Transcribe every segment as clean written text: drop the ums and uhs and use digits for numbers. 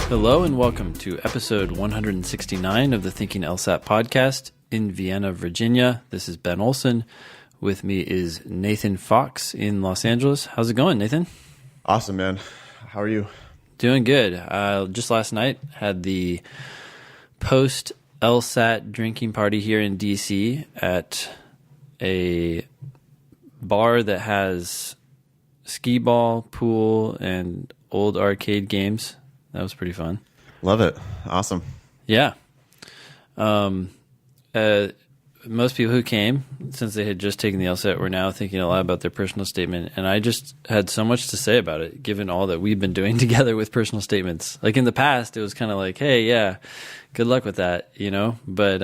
Hello and welcome to episode 169 of the Thinking LSAT podcast in Vienna, Virginia. This is Ben Olson. With me is Nathan Fox in Los Angeles. How's it going, Nathan? Awesome, man. How are you? Doing good. Just last night had the post LSAT drinking party here in DC at a bar that has skee ball, pool, and old arcade games. That was pretty fun. Love it. Awesome. Yeah. Most people who came, since they had just taken the LSAT, were now thinking a lot about their personal statement. And I just had so much to say about it, given all that we've been doing together with personal statements. Like in the past, it was kind of like, hey, yeah, good luck with that, you know? But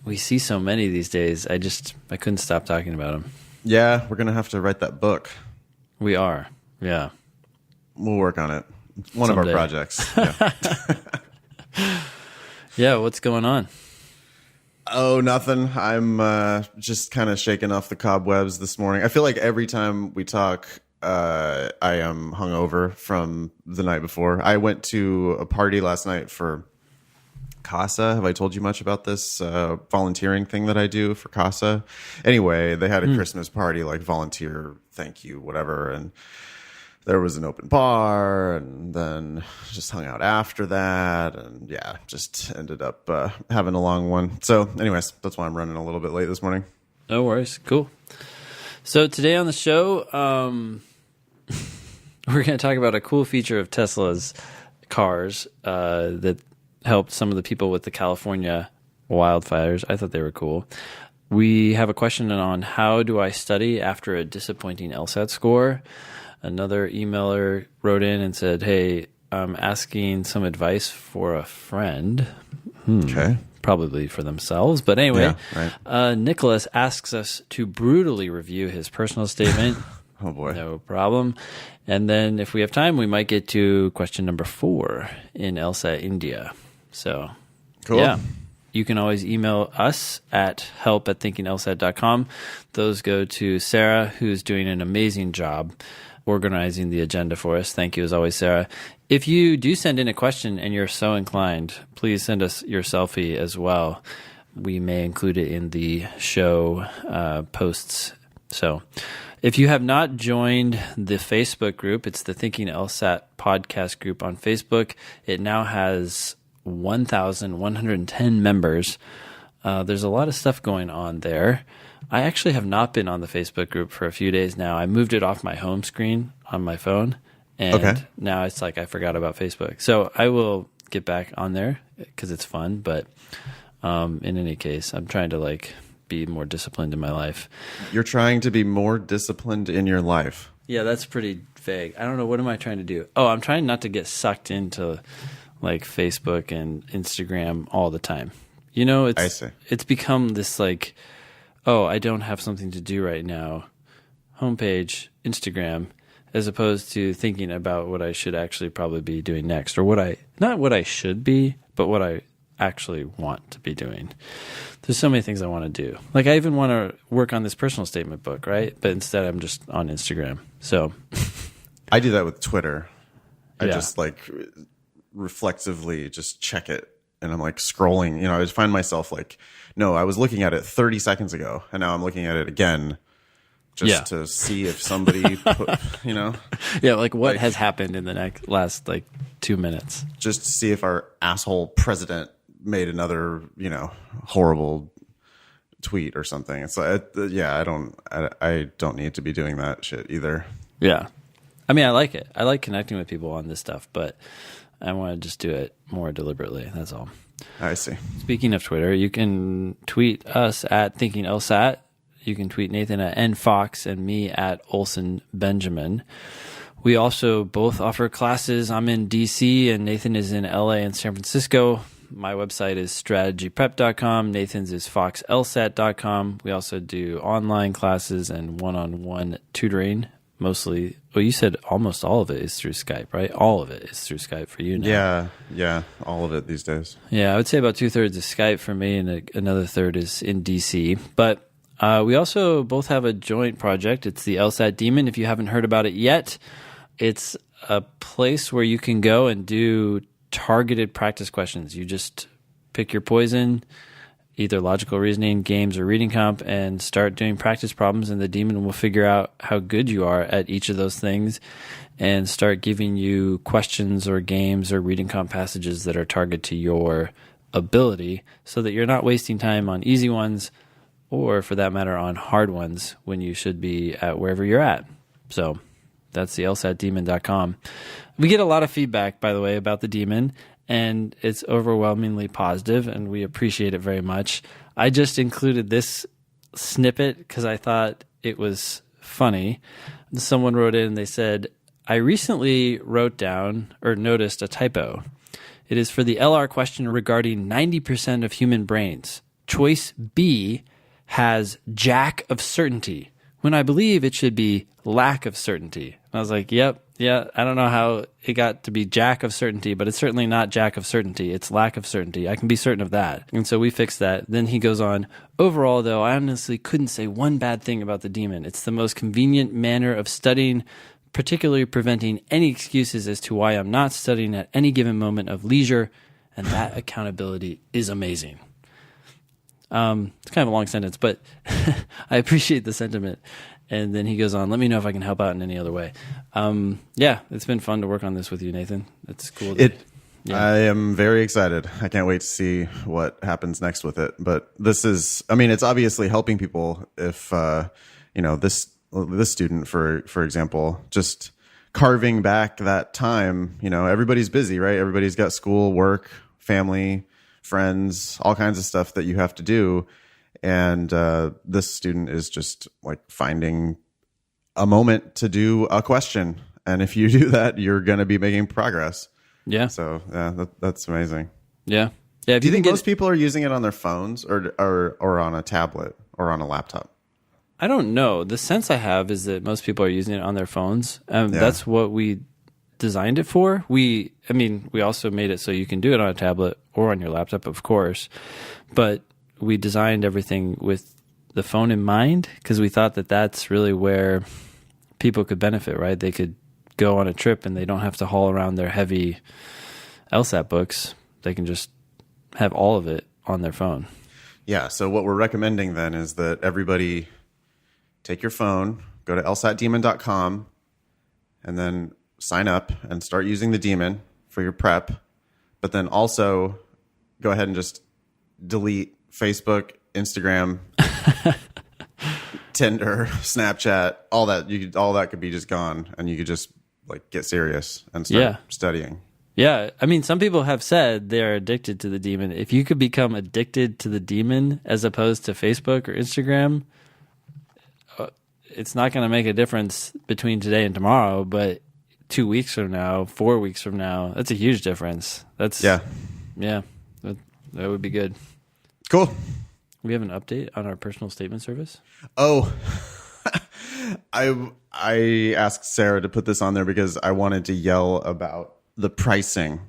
we see so many these days. I couldn't stop talking about them. Yeah, we're going to have to write that book. We are. Yeah. We'll work on it. One Someday. of our projects. Yeah. Yeah, what's going on? Oh, nothing. I'm just kind of shaking off the cobwebs this morning. I feel like every time we talk, I am hungover from the night before. I went to a party last night for CASA. Have I told you much about this volunteering thing that I do for CASA? Anyway, they had a Christmas party, like volunteer, thank you, whatever. And there was an open bar, and then just hung out after that. And yeah, just ended up having a long one. So anyways, that's why I'm running a little bit late this morning. No worries. Cool. So today on the show, we're going to talk about a cool feature of Tesla's cars that helped some of the people with the California wildfires. I thought they were cool. We have a question on how do I study after a disappointing LSAT score. Another emailer wrote in and said, hey, I'm asking some advice for a friend. Okay. Probably for themselves. But anyway, Yeah, right. Nicholas asks us to brutally review his personal statement. Oh, boy. No problem. And then if we have time, we might get to question number 4 in LSAT India. So, Cool. Yeah. You can always email us at help@thinkinglsat.com. Those go to Sarah, who's doing an amazing job organizing the agenda for us. Thank you as always, Sarah. If you do send in a question and you're so inclined, please send us your selfie as well. We may include it in the show posts. So if you have not joined the Facebook group, it's the Thinking LSAT podcast group on Facebook. It now has 1,110 members. There's a lot of stuff going on there. I actually have not been on the Facebook group for a few days now. I moved it off my home screen on my phone, and now it's like I forgot about Facebook. So I will get back on there because it's fun. But in any case, I'm trying to be more disciplined in my life. You're trying to be more disciplined in your life. Yeah, that's pretty vague. I don't know. What am I trying to do? Oh, I'm trying not to get sucked into Facebook and Instagram all the time. You know, it's become this oh, I don't have something to do right now. Homepage, Instagram, as opposed to thinking about what I should actually probably be doing next, or not what I should be, but what I actually want to be doing. There's so many things I want to do. I even want to work on this personal statement book, right? But instead I'm just on Instagram. So I do that with Twitter. I just reflexively just check it. And I'm scrolling, I just find myself no, I was looking at it 30 seconds ago, and now I'm looking at it again just to see if somebody put, Yeah, what has happened in the last 2 minutes. Just to see if our asshole president made another, horrible tweet or something. It's I don't need to be doing that shit either. Yeah. I mean, I like it. I like connecting with people on this stuff, but I want to just do it more deliberately. That's all. I see. Speaking of Twitter, you can tweet us at Thinking LSAT. You can tweet Nathan at nfox and me at Olson Benjamin. We also both offer classes. I'm in DC and Nathan is in LA and San Francisco. My website is strategyprep.com. Nathan's is foxlsat.com. We also do online classes and one-on-one tutoring. Mostly, well, you said almost all of it is through Skype, right? All of it is through Skype for you now. Yeah, all of it these days. Yeah, I would say about 2/3 is Skype for me, and another third is in DC. But we also both have a joint project. It's the LSAT Demon. If you haven't heard about it yet, it's a place where you can go and do targeted practice questions. You just pick your poison, either logical reasoning, games, or reading comp, and start doing practice problems, and the demon will figure out how good you are at each of those things and start giving you questions or games or reading comp passages that are targeted to your ability, so that you're not wasting time on easy ones or, for that matter, on hard ones when you should be at wherever you're at. So that's the LSATdemon.com. We get a lot of feedback, by the way, about the demon, and it's overwhelmingly positive, and we appreciate it very much. I just included this snippet because I thought it was funny. Someone wrote in and they said, I recently wrote down or noticed a typo. It is for the LR question regarding 90% of human brains. Choice B has jack of certainty, when I believe it should be lack of certainty. And I was like, yeah, I don't know how it got to be jack of certainty, but it's certainly not jack of certainty. It's lack of certainty. I can be certain of that. And so we fixed that. Then he goes on, overall, though, I honestly couldn't say one bad thing about the demon. It's the most convenient manner of studying, particularly preventing any excuses as to why I'm not studying at any given moment of leisure, and that accountability is amazing. It's kind of a long sentence, but I appreciate the sentiment. And then he goes on, let me know if I can help out in any other way. Yeah, it's been fun to work on this with you, Nathan. It's cool. I am very excited. I can't wait to see what happens next with it. But this is, I mean, it's obviously helping people if, this student, for example, just carving back that time, everybody's busy, right? Everybody's got school, work, family, friends, all kinds of stuff that you have to do. And this student is just like finding a moment to do a question. And if you do that, you're going to be making progress. Yeah. So yeah, that's amazing. Yeah. Yeah. Do you think most people are using it on their phones or on a tablet or on a laptop? I don't know. The sense I have is that most people are using it on their phones. That's what we designed it for. We also made it so you can do it on a tablet or on your laptop, of course. But we designed everything with the phone in mind because we thought that that's really where people could benefit, right? They could go on a trip and they don't have to haul around their heavy LSAT books. They can just have all of it on their phone. Yeah. So what we're recommending then is that everybody take your phone, go to lsatdemon.com, and then sign up and start using the demon for your prep. But then also go ahead and just delete Facebook, Instagram, Tinder, Snapchat, all that. All that could be just gone, and you could just like get serious and start studying. Yeah, I mean, some people have said they're addicted to the demon. If you could become addicted to the demon as opposed to Facebook or Instagram, it's not going to make a difference between today and tomorrow, but 2 weeks from now, 4 weeks from now, that's a huge difference. That would be good. Cool. We have an update on our personal statement service. Oh, I asked Sarah to put this on there because I wanted to yell about the pricing.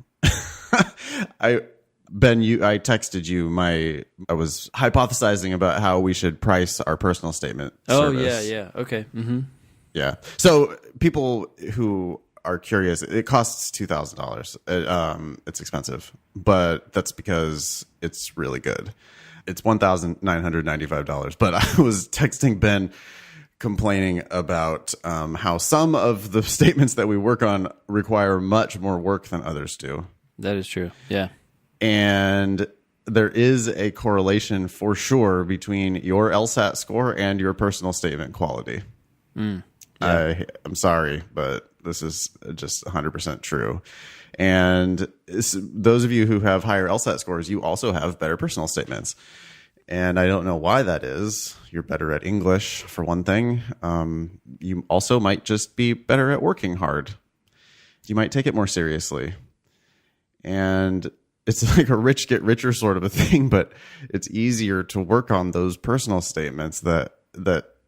I texted you I was hypothesizing about how we should price our personal statement service. Yeah. Okay. Mm-hmm. Yeah. So people who are curious, it costs $2,000. It's expensive, but that's because it's really good. It's $1,995. But I was texting Ben complaining about how some of the statements that we work on require much more work than others do. That is true. Yeah. And there is a correlation for sure between your LSAT score and your personal statement quality. Yeah. I'm sorry, but this is just 100% true. And those of you who have higher LSAT scores, you also have better personal statements. And I don't know why that is. You're better at English, for one thing. You also might just be better at working hard. You might take it more seriously. And it's like a rich get richer sort of a thing, but it's easier to work on those personal statements that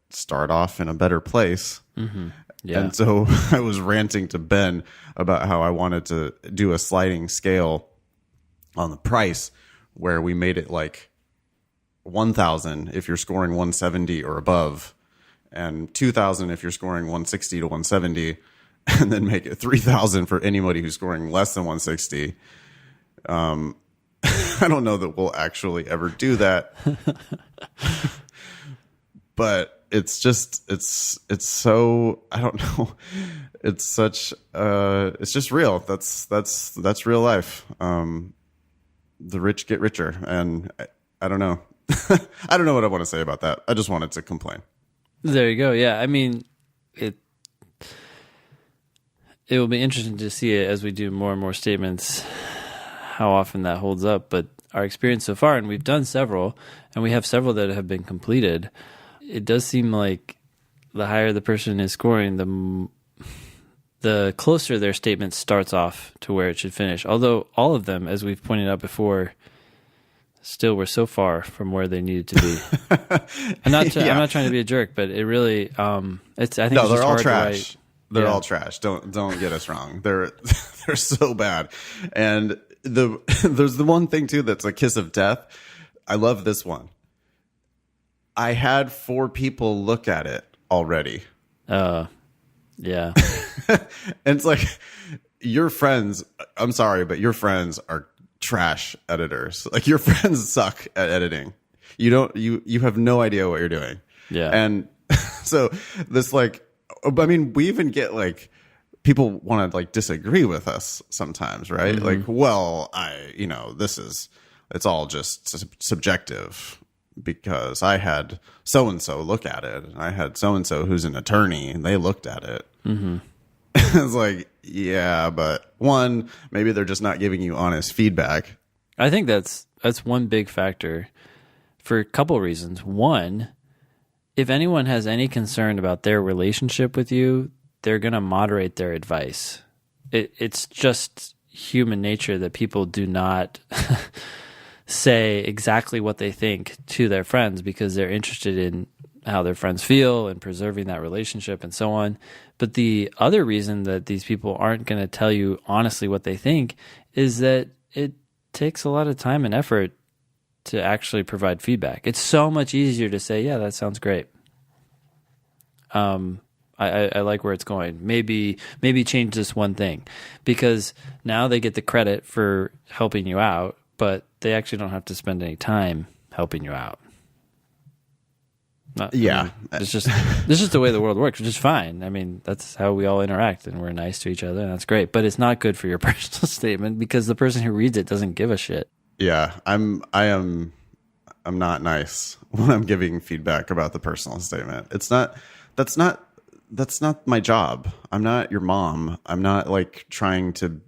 start off in a better place. Mm-hmm. Yeah. And so I was ranting to Ben about how I wanted to do a sliding scale on the price where we made it like 1,000 if you're scoring 170 or above, and 2,000 if you're scoring 160 to 170, and then make it 3,000 for anybody who's scoring less than 160. I don't know that we'll actually ever do that. But it's so, I don't know. It's such, it's just real. That's real life. The rich get richer. And I don't know. I don't know what I want to say about that. I just wanted to complain. There you go. Yeah. I mean, it will be interesting to see it as we do more and more statements, how often that holds up. But our experience so far, and we've done several, and we have several that have been completed, it does seem like the higher the person is scoring, the closer their statement starts off to where it should finish. Although all of them, as we've pointed out before, still were so far from where they needed to be. I'm not trying to be a jerk, but it really, I think it's just they're all hard trash. to write. They're all trash. Don't get us wrong. They're so bad. And there's the one thing too that's a kiss of death. I love this one. I had 4 people look at it already. Yeah. And it's like, your friends, I'm sorry, but your friends are trash editors. Like, your friends suck at editing. You have no idea what you're doing. Yeah. And so this, like, I mean, we even get like people want to like disagree with us sometimes, right? Mm-hmm. Like, well, it's all just subjective because I had so-and-so look at it. And I had so-and-so who's an attorney and they looked at it. Mm-hmm. It's like, yeah, but one, maybe they're just not giving you honest feedback. I think that's one big factor for a couple reasons. One, if anyone has any concern about their relationship with you, they're going to moderate their advice. It's just human nature that people do not say exactly what they think to their friends because they're interested in how their friends feel and preserving that relationship and so on. But the other reason that these people aren't going to tell you honestly what they think is that it takes a lot of time and effort to actually provide feedback. It's so much easier to say, yeah, that sounds great. I like where it's going. Maybe change this one thing, because now they get the credit for helping you out, but they actually don't have to spend any time helping you out. It's just the way the world works, which is fine. I mean, that's how we all interact, and we're nice to each other, and that's great. But it's not good for your personal statement because the person who reads it doesn't give a shit. Yeah, I'm not nice when I'm giving feedback about the personal statement. That's not my job. I'm not your mom. I'm not like trying to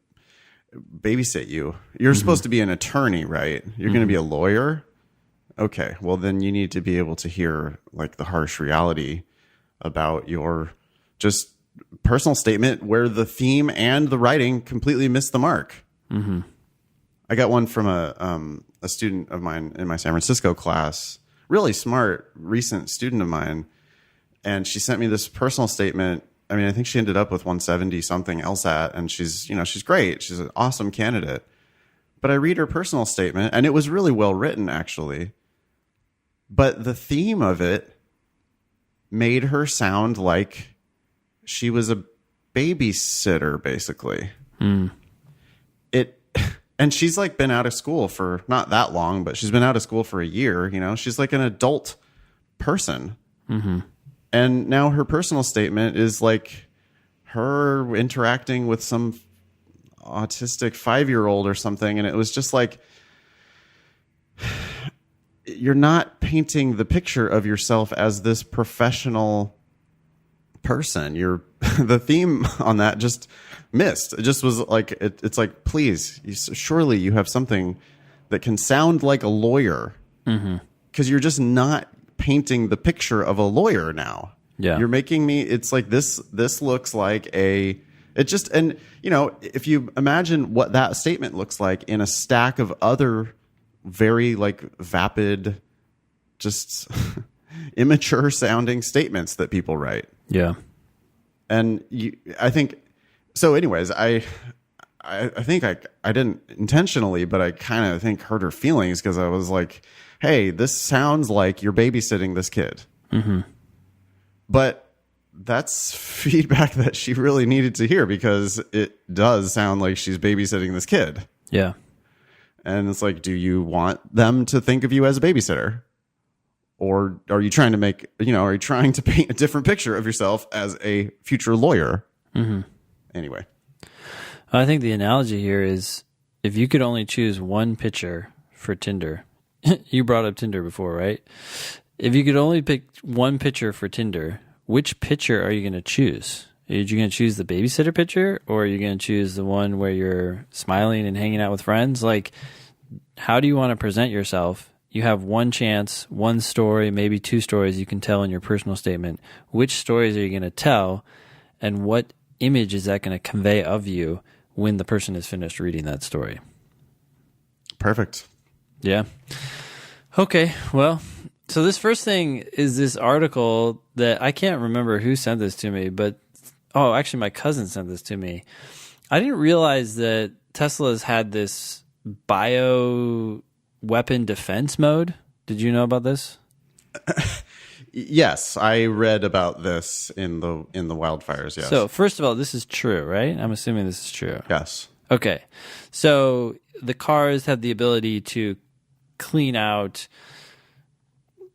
babysit you. You're supposed to be an attorney, right? You're going to be a lawyer. Okay, well then you need to be able to hear like the harsh reality about your just personal statement where the theme and the writing completely missed the mark. Mm-hmm. I got one from a student of mine in my San Francisco class, really smart, recent student of mine, and she sent me this personal statement. I mean, I think she ended up with 170 something LSAT, and she's great. She's an awesome candidate. But I read her personal statement, and it was really well written, actually. But the theme of it made her sound like she was a babysitter, basically. And she's like been out of school for not that long, but she's been out of school for a year. You know, she's like an adult person. Mm-hmm. And now her personal statement is like her interacting with some autistic 5-year-old or something. And it was just like, you're not painting the picture of yourself as this professional person. The theme on that just missed. It just was like, it's like, please, surely you have something that can sound like a lawyer, because you're just not painting the picture of a lawyer now. Yeah. You're making me, it's like this looks like and you know, if you imagine what that statement looks like in a stack of other very like vapid, just immature sounding statements that people write. Yeah. And I think, so anyways, I think I didn't intentionally, but I kind of think hurt her feelings because I was like, hey, this sounds like you're babysitting this kid. Mm-hmm. But that's feedback that she really needed to hear, because it does sound like she's babysitting this kid. Yeah. And it's like, do you want them to think of you as a babysitter? Or are you trying to are you trying to paint a different picture of yourself as a future lawyer? Mm-hmm. Anyway. I think the analogy here is if you could only choose one picture for Tinder, you brought up Tinder before, right? If you could only pick one picture for Tinder, which picture are you going to choose? Are you going to choose the babysitter picture, or are you going to choose the one where you're smiling and hanging out with friends? Like, how do you want to present yourself? You have one chance, one story, maybe two stories you can tell in your personal statement. Which stories are you going to tell, and what image is that going to convey of you when the person is finished reading that story? Perfect. Yeah. Okay, well, so this first thing is this article that I can't remember who sent this to me, but actually my cousin sent this to me. I didn't realize that Tesla's had this bio weapon defense mode. Did you know about this? Yes, I read about this in the wildfires. Yes. So first of all, this is true, right? I'm assuming this is true. Yes. Okay. So the cars have the ability to clean out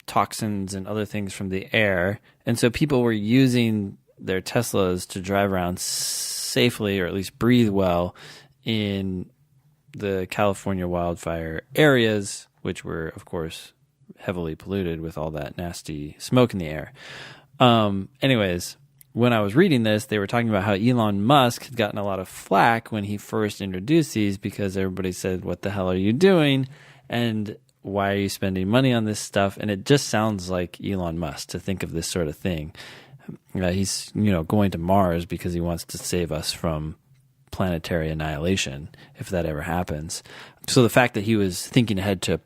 toxins and other things from the air. And so people were using their Teslas to drive around safely, or at least breathe well, in the California wildfire areas, which were, of course, heavily polluted with all that nasty smoke in the air. Anyways, when I was reading this, they were talking about how Elon Musk had gotten a lot of flack when he first introduced these, because everybody said, what the hell are you doing? And why are you spending money on this stuff? And it just sounds like Elon Musk to think of this sort of thing. He's, going to Mars because he wants to save us from planetary annihilation, if that ever happens. So the fact that he was thinking ahead to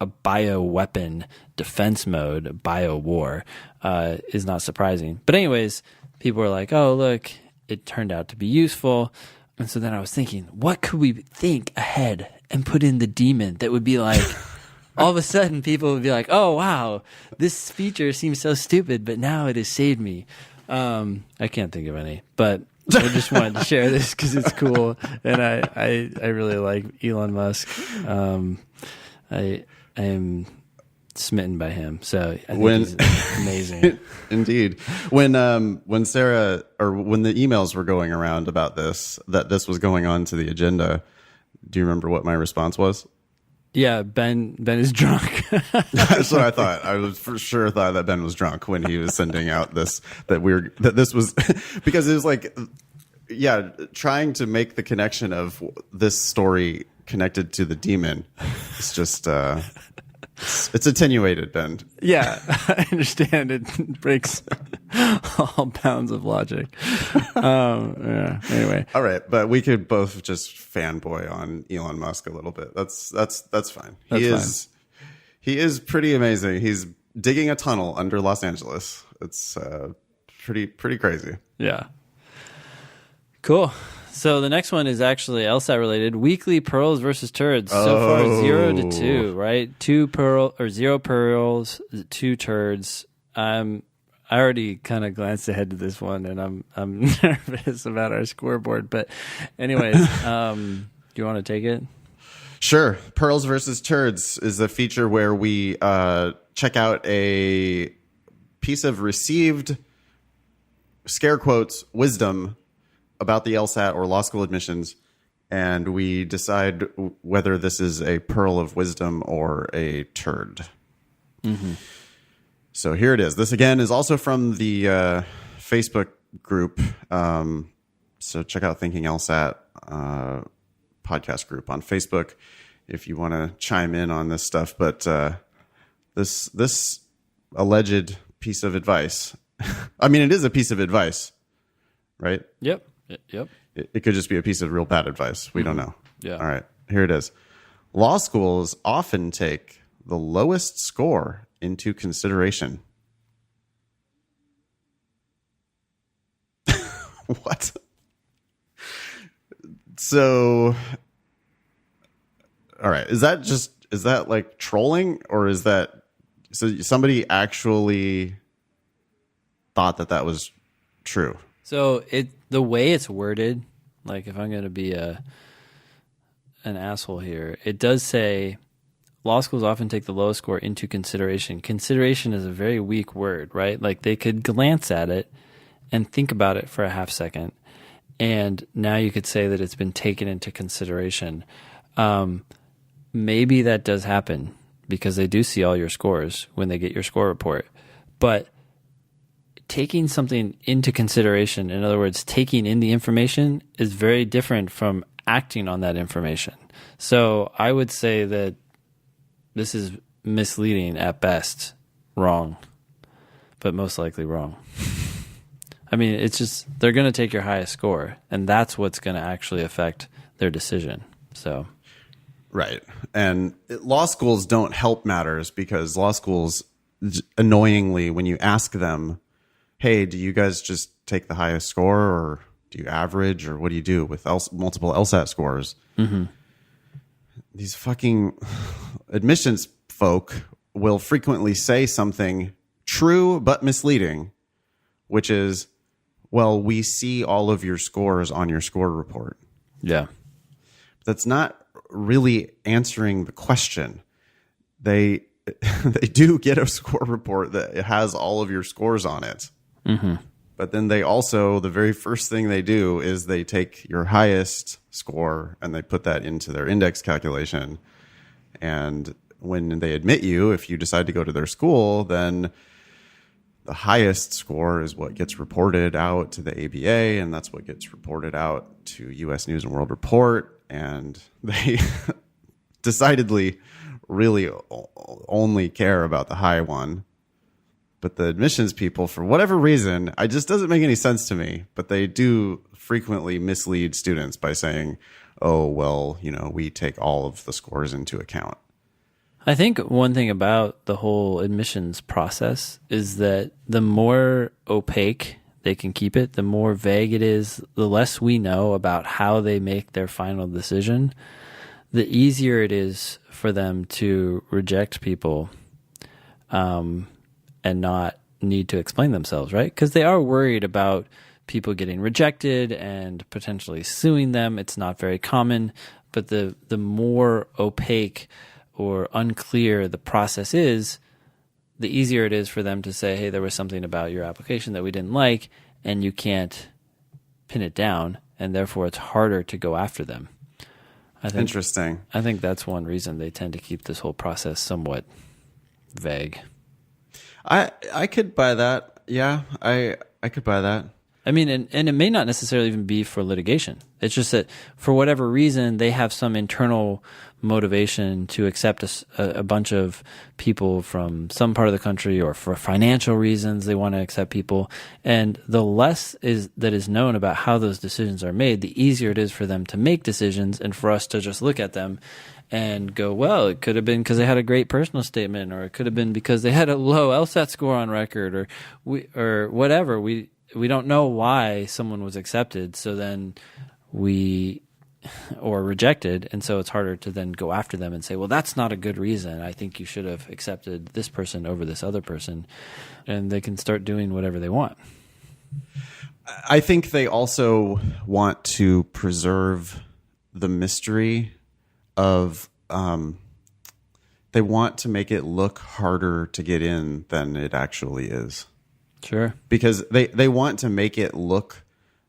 a bioweapon defense mode, bio war, is not surprising. But anyways, people were like, oh, look, it turned out to be useful. And so then I was thinking, what could we think ahead and put in the demon that would be like, all of a sudden people would be like, oh, wow, this feature seems so stupid, but now it has saved me. I can't think of any, but I just wanted to share this because it's cool. And I really like Elon Musk. I am smitten by him. So I think he's amazing. Indeed. When Sarah, or when the emails were going around about this, that this was going on to the agenda, do you remember what my response was? Yeah, Ben is drunk. That's what I thought. I was for sure thought that Ben was drunk when he was sending out this, that this was, because it was like, yeah, trying to make the connection of this story connected to the demon. It's just, it's attenuated, Ben. Yeah, I understand. It breaks all bounds of logic. Yeah. Anyway, all right, but we could both just fanboy on Elon Musk a little bit. That's fine. He is pretty amazing. He's digging a tunnel under Los Angeles. It's pretty crazy. Yeah. Cool. So the next one is actually LSAT related. Weekly pearls versus turds. So far 0-2, right? 0 pearls, 2 turds. I already kind of glanced ahead to this one, and I'm nervous about our scoreboard. But anyways, do you want to take it? Sure. Pearls versus turds is a feature where we check out a piece of received, scare quotes, wisdom about the LSAT or law school admissions, and we decide whether this is a pearl of wisdom or a turd. Mm-hmm. So here it is. This, again, is also from the Facebook group. So check out Thinking LSAT podcast group on Facebook if you want to chime in on this stuff. But this alleged piece of advice, I mean, it is a piece of advice, right? Yep. It could just be a piece of real bad advice. We don't know. Yeah. All right. Here it is. Law schools often take the lowest score into consideration. What? So, all right. Is that like trolling, or is that, so somebody actually thought that was true? So the way it's worded, like if I'm going to be a an asshole here. It does say law schools often take the lowest score into consideration. Consideration is a very weak word, right? Like they could glance at it and think about it for a half second. And now you could say that it's been taken into consideration. Maybe that does happen because they do see all your scores when they get your score report. But taking something into consideration, in other words, taking in the information, is very different from acting on that information. So I would say that this is misleading at best, wrong, but most likely wrong. I mean, it's just they're going to take your highest score, and that's what's going to actually affect their decision. So, right. And law schools don't help matters because law schools, annoyingly, when you ask them, hey, do you guys just take the highest score, or do you average, or what do you do with multiple LSAT scores? Mm-hmm. These fucking admissions folk will frequently say something true but misleading, which is, well, we see all of your scores on your score report. Yeah. That's not really answering the question. They do get a score report that has all of your scores on it. Mm-hmm. But then they also, the very first thing they do is they take your highest score and they put that into their index calculation. And when they admit you, if you decide to go to their school, then the highest score is what gets reported out to the ABA, and that's what gets reported out to U.S. News and World Report. And they decidedly really only care about the high one. But the admissions people, for whatever reason, it just doesn't make any sense to me. But they do frequently mislead students by saying, oh, well, we take all of the scores into account. I think one thing about the whole admissions process is that the more opaque they can keep it, the more vague it is, the less we know about how they make their final decision, the easier it is for them to reject people and not need to explain themselves, right? Because they are worried about people getting rejected and potentially suing them. It's not very common, but the more opaque or unclear the process is, the easier it is for them to say, hey, there was something about your application that we didn't like, and you can't pin it down, and therefore it's harder to go after them. Interesting. I think that's one reason they tend to keep this whole process somewhat vague. I could buy that. Yeah, I could buy that. I mean, and it may not necessarily even be for litigation. It's just that for whatever reason, they have some internal motivation to accept a bunch of people from some part of the country, or for financial reasons, they want to accept people. And the less that is known about how those decisions are made, the easier it is for them to make decisions and for us to just look at them and go, well, it could have been because they had a great personal statement, or it could have been because they had a low LSAT score on record, or whatever. We don't know why someone was accepted, so then or rejected, and so it's harder to then go after them and say, well, that's not a good reason. I think you should have accepted this person over this other person, and they can start doing whatever they want. I think they also want to preserve the mystery of they want to make it look harder to get in than it actually is. Sure. Because they want to make it look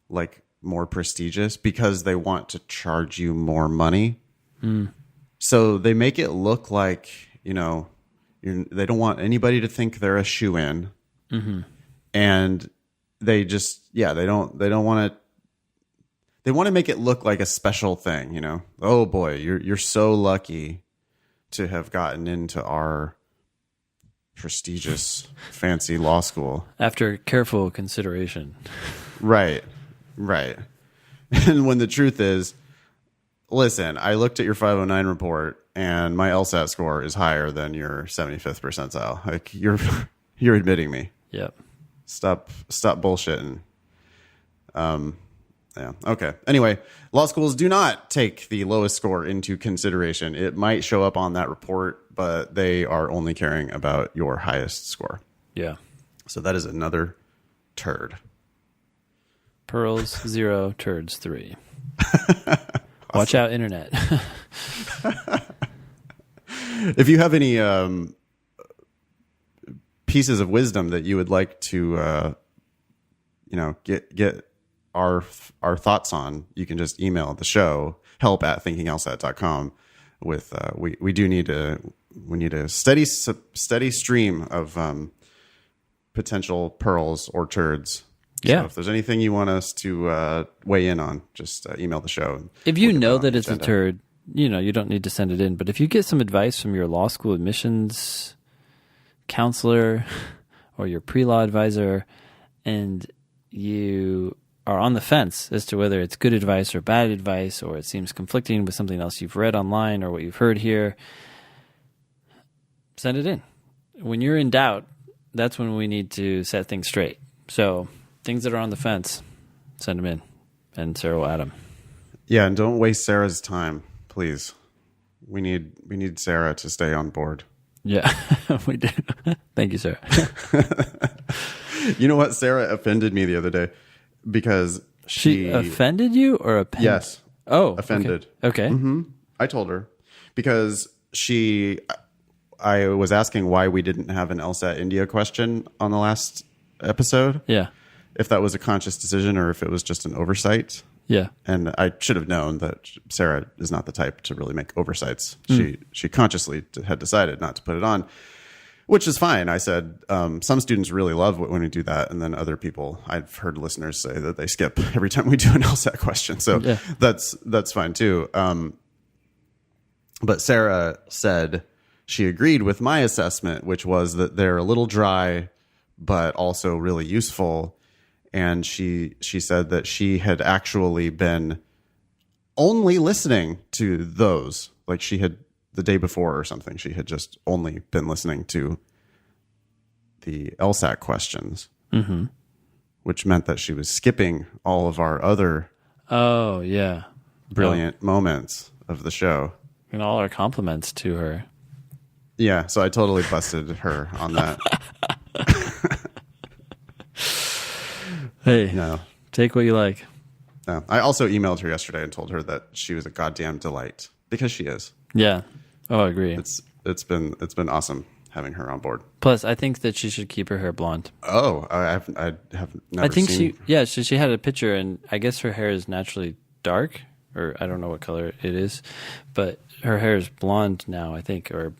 like more prestigious because they want to charge you more money. Mm. So they make it look like, they don't want anybody to think they're a shoe-in. Mm-hmm. And they just, they don't want to, they want to make it look like a special thing, Oh boy, you're so lucky to have gotten into our prestigious, fancy law school. After careful consideration. Right. And when the truth is, listen, I looked at your 509 report and my LSAT score is higher than your 75th percentile. Like you're admitting me. Yep. Stop bullshitting. Yeah. Okay. Anyway, law schools do not take the lowest score into consideration. It might show up on that report, but they are only caring about your highest score. Yeah. So that is another turd. Pearls 0, turds 3. Awesome. Watch out, internet. If you have any pieces of wisdom that you would like to, get our thoughts on, you can just email the show, help@thinkinglsat.com. With we need a steady stream of potential pearls or turds. Yeah. So if there's anything you want us to weigh in on, just email the show. If you know that it's a turd, you don't need to send it in. But if you get some advice from your law school admissions counselor or your pre-law advisor, and you are on the fence as to whether it's good advice or bad advice, or it seems conflicting with something else you've read online or what you've heard here, send it in. When you're in doubt, that's when we need to set things straight. So things that are on the fence, send them in, and Sarah will add them. Yeah, and don't waste Sarah's time, please. We need Sarah to stay on board. Yeah, we do. Thank you, Sarah. You know what? Sarah offended me the other day because she offended you or offended? Yes. Oh, offended. Okay. Mm-hmm. I told her because I was asking why we didn't have an LSAT India question on the last episode. Yeah. If that was a conscious decision or if it was just an oversight. Yeah. And I should have known that Sarah is not the type to really make oversights. She consciously had decided not to put it on, which is fine. I said, some students really love when we do that. And then other people, I've heard listeners say that they skip every time we do an LSAT question. So yeah. That's fine too. But Sarah said she agreed with my assessment, which was that they're a little dry, but also really useful. And she said that she had actually been only listening to those. Like she had the day before or something, she had just only been listening to the LSAT questions, which meant that she was skipping all of our other brilliant moments of the show. And all our compliments to her. Yeah, so I totally busted her on that. Hey, no, take what you like. No, I also emailed her yesterday and told her that she was a goddamn delight because she is. Yeah. Oh, I agree. It's been awesome having her on board. Plus, I think that she should keep her hair blonde. Oh, I have never. I think seen... she had a picture, and I guess her hair is naturally dark, or I don't know what color it is, but her hair is blonde now, I think, or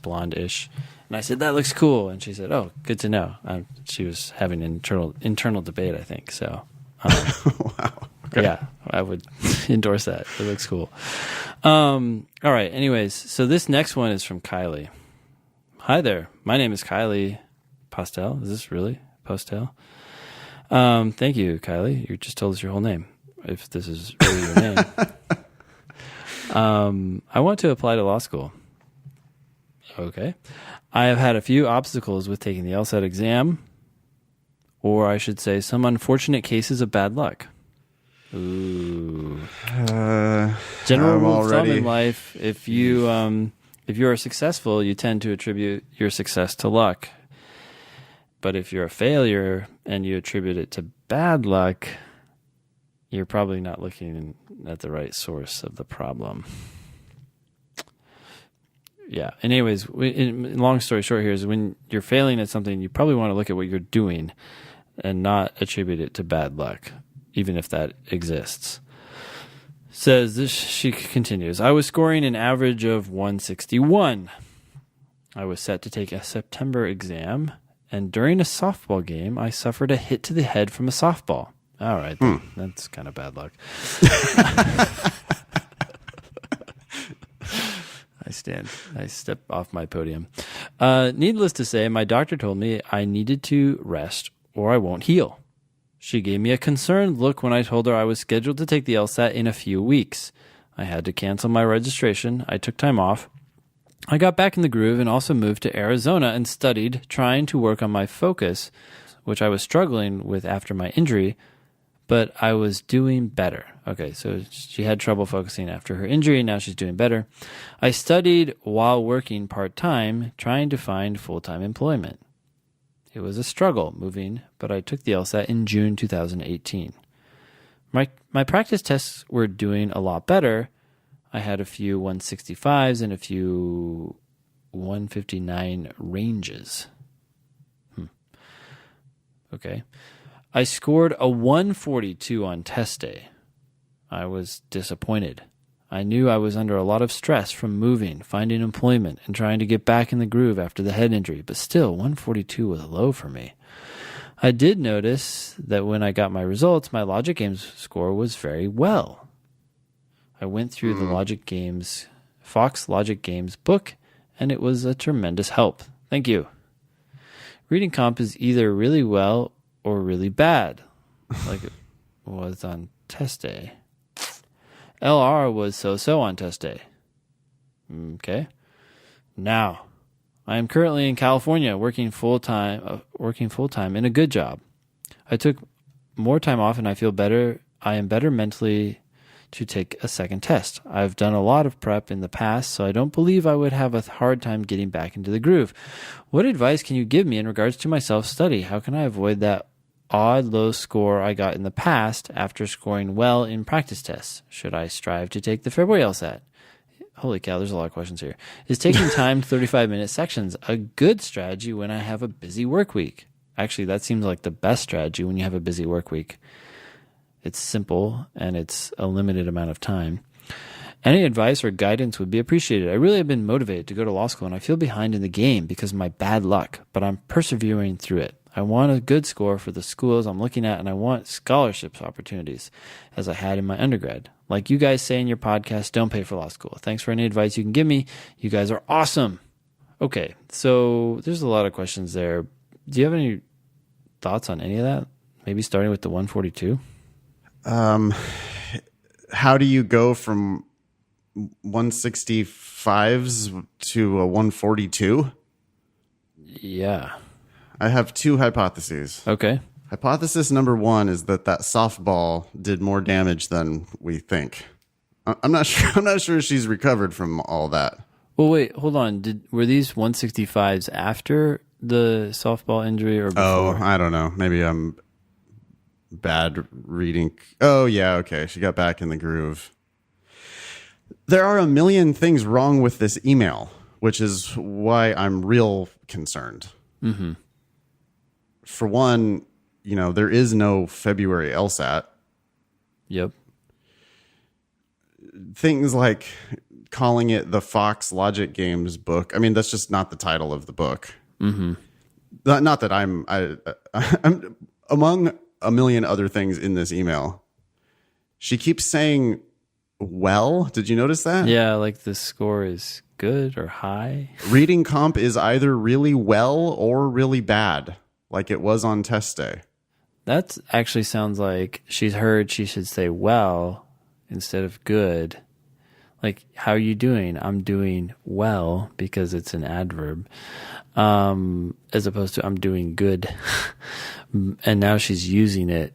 blonde-ish. And I said, that looks cool. And she said, oh, good to know. She was having an internal debate, I think. So, wow. Okay. Yeah, I would endorse that. It looks cool. All right. Anyways, so this next one is from Kylie. Hi there. My name is Kylie Postel. Is this really Postel? Thank you, Kylie. You just told us your whole name, if this is really your name. I want to apply to law school. Okay. I have had a few obstacles with taking the LSAT exam, or I should say some unfortunate cases of bad luck. Ooh. General rule of thumb in life, if you are successful, you tend to attribute your success to luck. But if you're a failure and you attribute it to bad luck, you're probably not looking at the right source of the problem. Yeah. And anyways, long story short here is when you're failing at something, you probably want to look at what you're doing and not attribute it to bad luck, even if that exists. She continues, I was scoring an average of 161. I was set to take a September exam, and during a softball game, I suffered a hit to the head from a softball. All right. That's kind of bad luck. I step off my podium. Needless to say, my doctor told me I needed to rest or I won't heal. She gave me a concerned look when I told her I was scheduled to take the LSAT in a few weeks. I had to cancel my registration. I took time off. I got back in the groove and also moved to Arizona and studied, trying to work on my focus, which I was struggling with after my injury, but I was doing better. Okay, so she had trouble focusing after her injury. Now she's doing better. I studied while working part-time, trying to find full-time employment. It was a struggle moving, but I took the LSAT in June 2018. My practice tests were doing a lot better. I had a few 165s and a few 159 ranges. Okay. I scored a 142 on test day. I was disappointed. I knew I was under a lot of stress from moving, finding employment, and trying to get back in the groove after the head injury, but still, 142 was low for me. I did notice that when I got my results, my logic games score was very well. I went through the Fox Logic Games book, and it was a tremendous help. Thank you. Reading comp is either really well or really bad, like it was on test day. LR was so-so on test day. Okay. Now, I am currently in California working full-time in a good job. I took more time off and I feel better. I am better mentally to take a second test. I've done a lot of prep in the past, so I don't believe I would have a hard time getting back into the groove. What advice can you give me in regards to my self-study? How can I avoid that odd low score I got in the past after scoring well in practice tests? Should I strive to take the February LSAT? Holy cow, there's a lot of questions here. Is taking time 35-minute sections a good strategy when I have a busy work week? Actually, that seems like the best strategy when you have a busy work week. It's simple and it's a limited amount of time. Any advice or guidance would be appreciated. I really have been motivated to go to law school and I feel behind in the game because of my bad luck, but I'm persevering through it. I want a good score for the schools I'm looking at, and I want scholarships opportunities as I had in my undergrad. Like you guys say in your podcast, don't pay for law school. Thanks for any advice you can give me. You guys are awesome. Okay, so there's a lot of questions there. Do you have any thoughts on any of that? Maybe starting with the 142? How do you go from 165s to a 142? Yeah. I have two hypotheses. Okay. Hypothesis number one is that softball did more damage than we think. I'm not sure. I'm not sure she's recovered from all that. Well, wait, hold on. Were these 165s after the softball injury or before? Oh, I don't know. Maybe I'm bad reading. Oh, yeah. Okay. She got back in the groove. There are a million things wrong with this email, which is why I'm real concerned. Mm-hmm. For one, there is no February LSAT. Yep. Things like calling it the Fox Logic Games book. I mean, that's just not the title of the book. Mm-hmm. Not that I'm among a million other things in this email. She keeps saying, well, did you notice that? Yeah, like the score is good or high. Reading comp is either really well or really bad, like it was on test day. That actually sounds like she's heard she should say well instead of good. Like, how are you doing? I'm doing well because it's an adverb, as opposed to I'm doing good. And now she's using it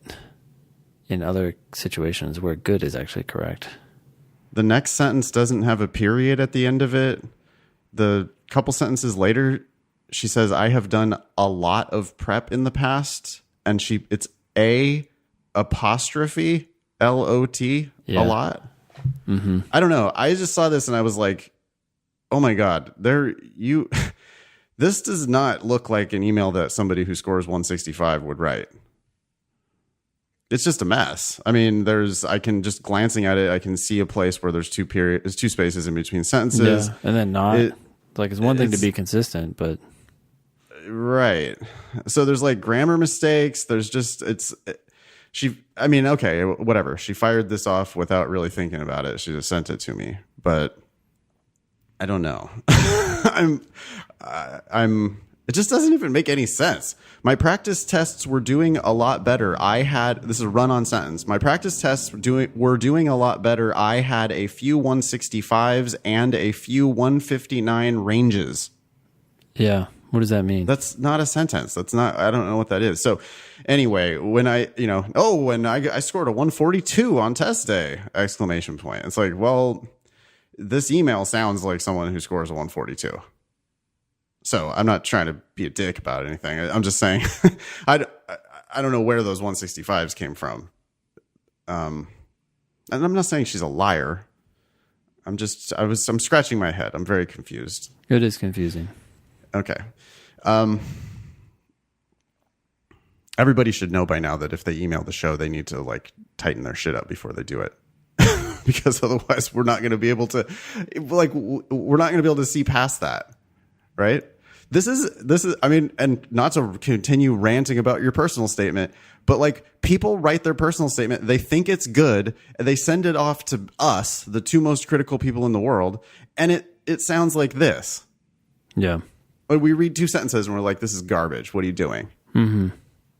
in other situations where good is actually correct. The next sentence doesn't have a period at the end of it. The couple sentences later, she says, I have done a lot of prep in the past. And it's a apostrophe LOT, yeah. A lot. Mm-hmm. I don't know. I just saw this and I was like, oh my God, this does not look like an email that somebody who scores 165 would write. It's just a mess. I mean, I can just glancing at it, I can see a place where there's two spaces in between sentences. Yeah, and then it's one thing to be consistent, but right. So there's like grammar mistakes. There's just, okay, whatever. She fired this off without really thinking about it. She just sent it to me, but I don't know. It just doesn't even make any sense. My practice tests were doing a lot better. This is a run-on sentence. My practice tests were doing a lot better. I had a few 165s and a few 159 ranges. Yeah. What does that mean? That's not a sentence. I don't know what that is. So anyway, when I scored a 142 on test day, ! It's like, well, this email sounds like someone who scores a 142. So I'm not trying to be a dick about anything. I'm just saying, I don't know where those 165s came from. And I'm not saying she's a liar. I'm scratching my head. I'm very confused. It is confusing. Okay. Everybody should know by now that if they email the show, they need to like tighten their shit up before they do it. Because otherwise we're not going to be able to see past that. Right? This is, I mean, and not to continue ranting about your personal statement, but like people write their personal statement, they think it's good, and they send it off to us, the two most critical people in the world, and it sounds like this. Yeah. We read two sentences and we're like, this is garbage. What are you doing? Mm-hmm.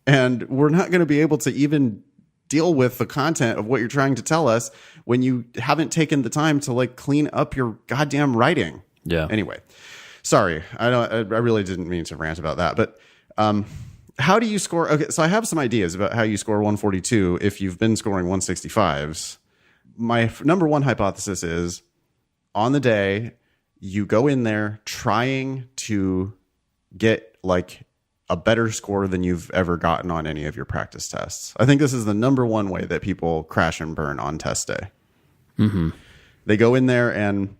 And we're not going to be able to even deal with the content of what you're trying to tell us when you haven't taken the time to like clean up your goddamn writing. Yeah. Anyway. Sorry, I really didn't mean to rant about that, but how do you score? Okay, so I have some ideas about how you score 142 if you've been scoring 165s. My number one hypothesis is on the day you go in there trying to get like a better score than you've ever gotten on any of your practice tests. I think this is the number one way that people crash and burn on test day. Mm-hmm. They go in there and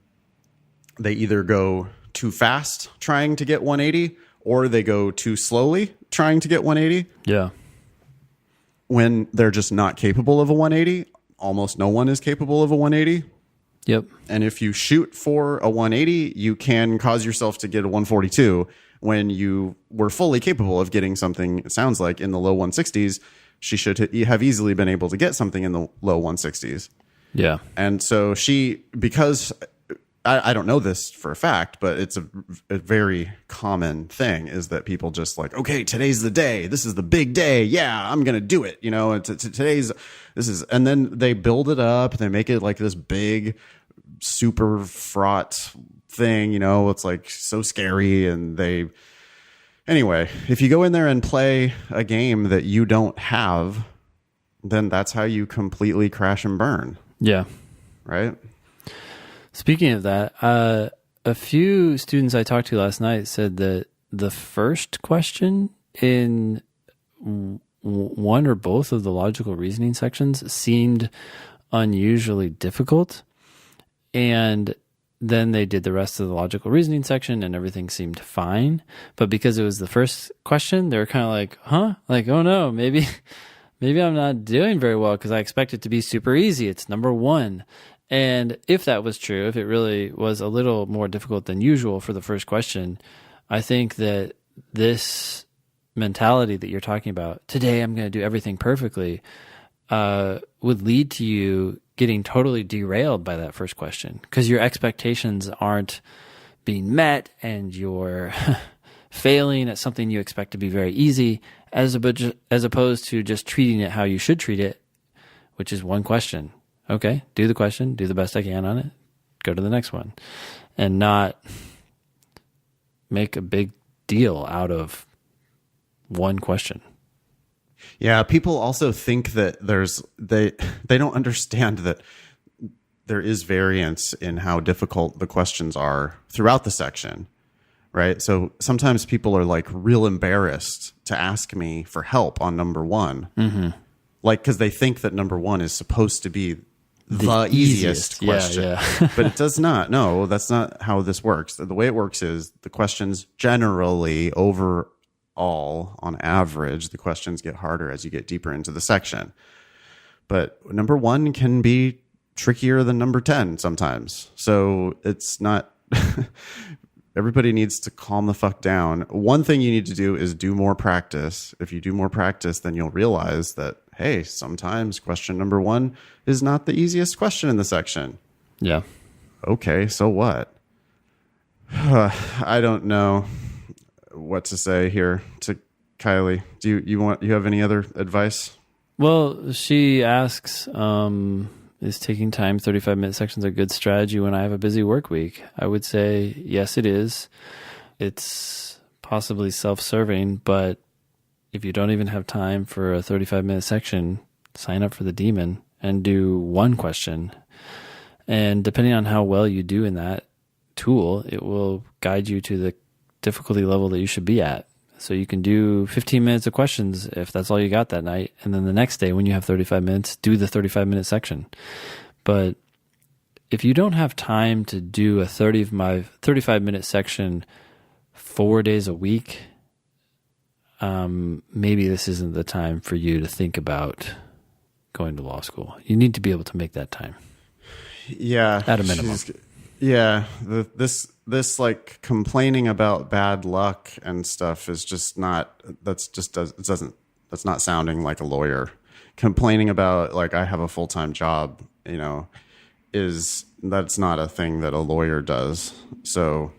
they either go too fast trying to get 180 or they go too slowly trying to get 180. Yeah. When they're just not capable of a 180, almost no one is capable of a 180. Yep. And if you shoot for a 180, you can cause yourself to get a 142 when you were fully capable of getting something, it sounds like, in the low 160s. She should have easily been able to get something in the low 160s. Yeah. And so because I don't know this for a fact, but it's a very common thing is that people just like, okay, today's the day. This is the big day. Yeah, I'm going to do it. You know, and then they build it up. They make it like this big, super fraught thing. You know, it's like so scary. Anyway, if you go in there and play a game that you don't have, then that's how you completely crash and burn. Yeah. Right? Speaking of that, a few students I talked to last night said that the first question in one or both of the logical reasoning sections seemed unusually difficult. And then they did the rest of the logical reasoning section and everything seemed fine. But because it was the first question, they were kind of like, huh? Like, oh no, maybe I'm not doing very well because I expect it to be super easy. It's number one. And if that was true, if it really was a little more difficult than usual for the first question, I think that this mentality that you're talking about, today I'm going to do everything perfectly, would lead to you getting totally derailed by that first question because your expectations aren't being met and you're failing at something you expect to be very easy as opposed to just treating it how you should treat it, which is one question. Okay, do the question, do the best I can on it, go to the next one, and not make a big deal out of one question. Yeah, people also think that they don't understand that there is variance in how difficult the questions are throughout the section, right? So sometimes people are like real embarrassed to ask me for help on number one, like because they think that number one is supposed to be the easiest question. Yeah. But it does not. No, that's not how this works. The way it works is the questions generally overall, on average, the questions get harder as you get deeper into the section. But number one can be trickier than number 10 sometimes. So it's not... Everybody needs to calm the fuck down. One thing you need to do is do more practice. If you do more practice, then you'll realize that, hey, sometimes question number one is not the easiest question in the section. Yeah. Okay, so what? I don't know what to say here to Kylie. Do you have any other advice? Well, she asks, is taking time 35-minute sections a good strategy when I have a busy work week? I would say yes, it is. It's possibly self-serving, but if you don't even have time for a 35-minute section, sign up for the Demon and do one question. And depending on how well you do in that tool, it will guide you to the difficulty level that you should be at. So you can do 15 minutes of questions if that's all you got that night. And then the next day when you have 35 minutes, do the 35-minute section. But if you don't have time to do a 35-minute section 4 days a week, maybe this isn't the time for you to think about going to law school. You need to be able to make that time. Yeah. At a minimum. Yeah. This like complaining about bad luck and stuff is just not, that's not sounding like a lawyer. Complaining about like, I have a full-time job, that's not a thing that a lawyer does. So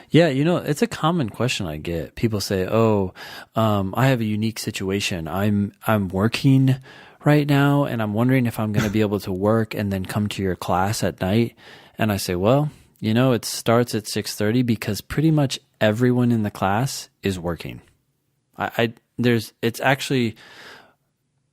yeah, it's a common question I get. People say, I have a unique situation. I'm working right now, and I'm wondering if I'm going to be able to work and then come to your class at night. And I say, well, it starts at 6:30 because pretty much everyone in the class is working. It's actually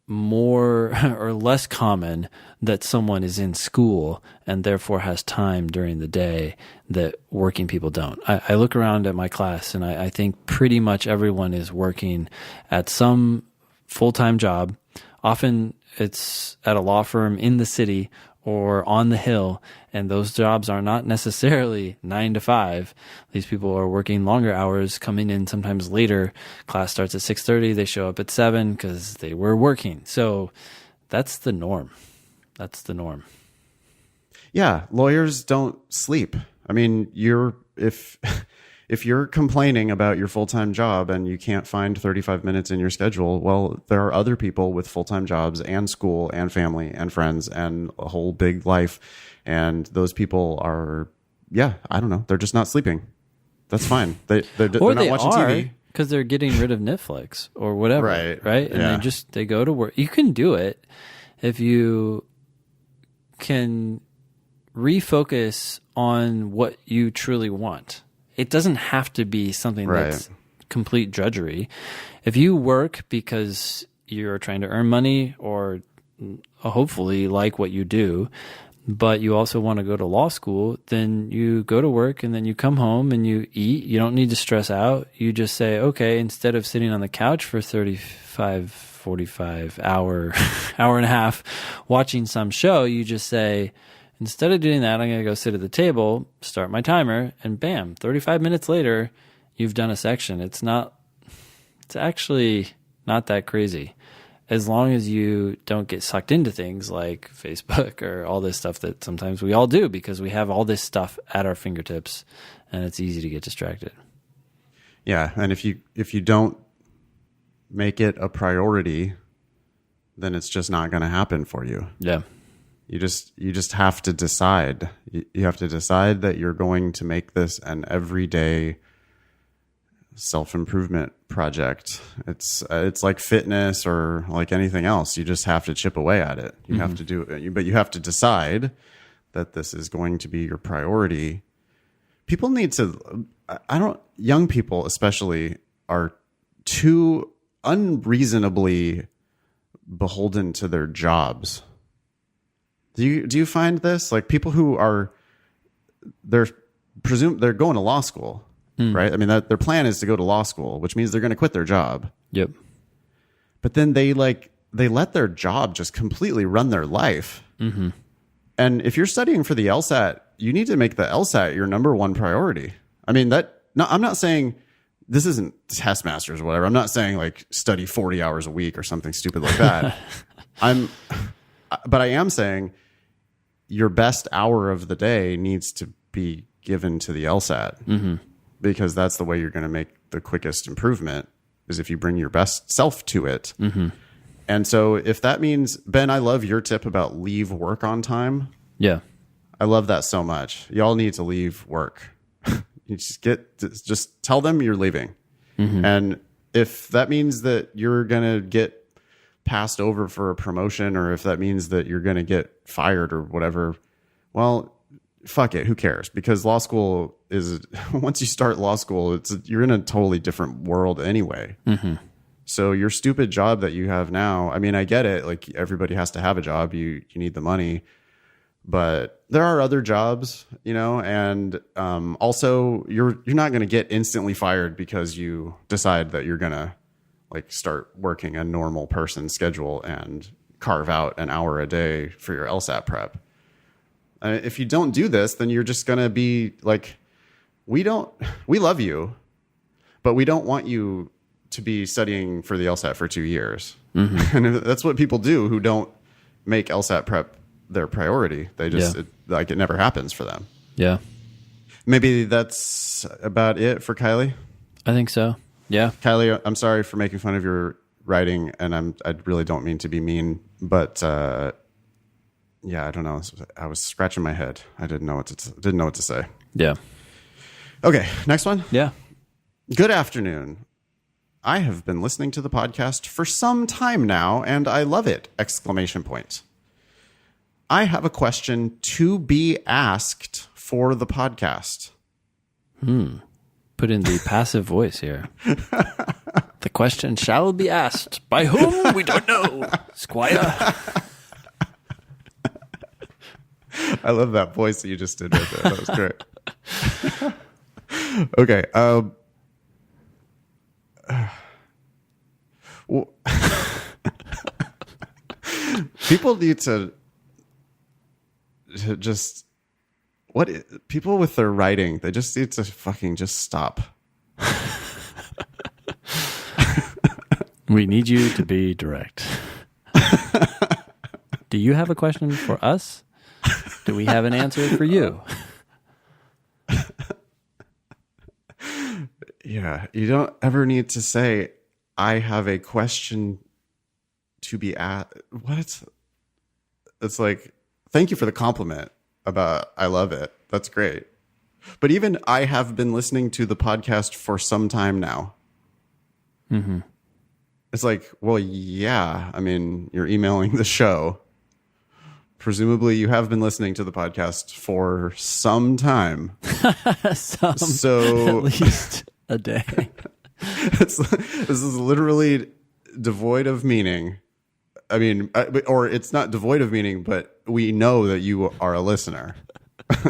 more or less common that someone is in school and therefore has time during the day that working people don't. I look around at my class and I think pretty much everyone is working at some full-time job. Often it's at a law firm in the city or on the hill, and those jobs are not necessarily 9 to 5. These people are working longer hours, coming in sometimes later. Class starts at 6:30. They show up at 7 because they were working. So that's the norm. Yeah, lawyers don't sleep. I mean, if you're complaining about your full-time job and you can't find 35 minutes in your schedule, well, there are other people with full-time jobs and school and family and friends and a whole big life. And those people are, I don't know. They're just not sleeping. That's fine. They're not watching TV. Because they're getting rid of Netflix or whatever. Right. And they go to work. You can do it if you can refocus on what you truly want. It doesn't have to be something that's complete drudgery. If you work because you're trying to earn money or hopefully like what you do, but you also want to go to law school, then you go to work and then you come home and you eat. You don't need to stress out. You just say, okay, instead of sitting on the couch for 45 hour and a half watching some show, you just say, instead of doing that, I'm going to go sit at the table, start my timer, and bam, 35 minutes later, you've done a section. It's actually not that crazy. As long as you don't get sucked into things like Facebook or all this stuff that sometimes we all do because we have all this stuff at our fingertips and it's easy to get distracted. Yeah. And if you don't make it a priority, then it's just not going to happen for you. Yeah. You just have to decide. You have to decide that you're going to make this an everyday self-improvement project. It's like fitness or like anything else. You just have to chip away at it. You have to do it, but you have to decide that this is going to be your priority. People need to, young people especially are too unreasonably beholden to their jobs. Do you find this? Like people who are, they're going to law school, right? I mean, their plan is to go to law school, which means they're going to quit their job. Yep. But then they let their job just completely run their life. Mm-hmm. And if you're studying for the LSAT, you need to make the LSAT your number one priority. I mean, I'm not saying this isn't test masters or whatever. I'm not saying like study 40 hours a week or something stupid like that. But I am saying your best hour of the day needs to be given to the LSAT because that's the way you're going to make the quickest improvement is if you bring your best self to it. Mm-hmm. And so if that means, Ben, I love your tip about leave work on time. Yeah. I love that so much. Y'all need to leave work. You just tell them you're leaving. Mm-hmm. And if that means that you're going to get passed over for a promotion or if that means that you're going to get fired or whatever, well, fuck it. Who cares? Because law school is, once you start law school, you're in a totally different world anyway. Mm-hmm. So your stupid job that you have now, I mean, I get it. Like everybody has to have a job. You need the money, but there are other jobs, and also you're not going to get instantly fired because you decide that you're going to like start working a normal person schedule and carve out an hour a day for your LSAT prep. If you don't do this, then you're just going to be like, we love you, but we don't want you to be studying for the LSAT for 2 years. Mm-hmm. And that's what people do who don't make LSAT prep their priority. They just, it never happens for them. Yeah. Maybe that's about it for Kylie. I think so. Yeah. Kylie, I'm sorry for making fun of your writing, and I really don't mean to be mean, but yeah, I don't know. I was scratching my head. I didn't know what to say. Yeah. Okay, next one. Yeah. Good afternoon. I have been listening to the podcast for some time now, and I love it! ! I have a question to be asked for the podcast. Put in the passive voice here. The question shall be asked. By whom? We don't know. Squire. I love that voice that you just did right there. That was great. Okay. Well, people need to just people with their writing, they just need to fucking just stop. We need you to be direct. Do you have a question for us? Do we have an answer for you? Yeah, you don't ever need to say, I have a question to be asked. What? It's like, thank you for the compliment about I love it. That's great. But even I have been listening to the podcast for some time now. Mm-hmm. It's like, well, yeah. I mean, you're emailing the show. Presumably you have been listening to the podcast for some time. So at least a day. This is literally devoid of meaning. I mean, or it's not devoid of meaning, but we know that you are a listener.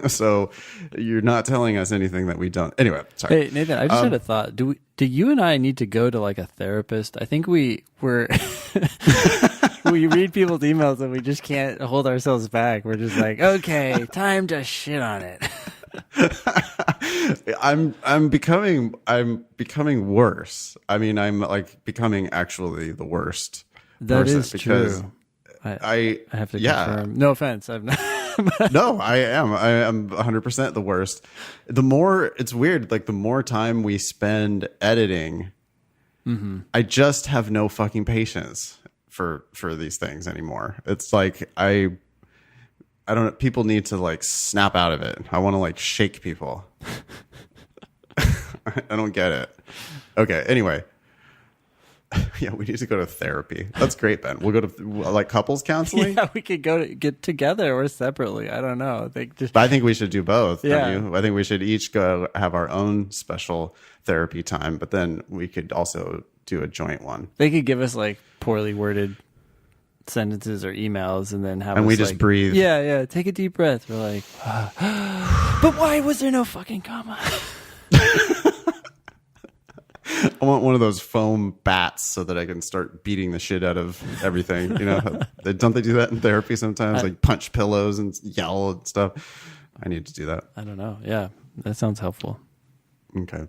So you're not telling us anything that we don't. Anyway, sorry. Hey, Nathan, I just had a thought. Do you and I need to go to like a therapist? I think we read people's emails and we just can't hold ourselves back. We're just like, okay, time to shit on it. I'm becoming worse. I mean, I'm like becoming actually the worst. That is true. I have to confirm. No offense. I'm not. No, I am 100% the worst. The more, it's weird, like the more time we spend editing, I just have no fucking patience for these things anymore. It's like I don't know, people need to like snap out of it. I want to like shake people. I don't get it. Okay, anyway. Yeah, we need to go to therapy. That's great, Ben. We'll go to like couples counseling. Yeah, we could get together or separately. I don't know. I think we should do both. Yeah. Don't you? I think we should each go have our own special therapy time, but then we could also do a joint one. They could give us like poorly worded sentences or emails, and then have and us, we just like, breathe. Yeah. Take a deep breath. We're like, but why was there no fucking comma? I want one of those foam bats so that I can start beating the shit out of everything. You know, don't they do that in therapy sometimes? Like punch pillows and yell and stuff. I need to do that. I don't know. Yeah, that sounds helpful. Okay.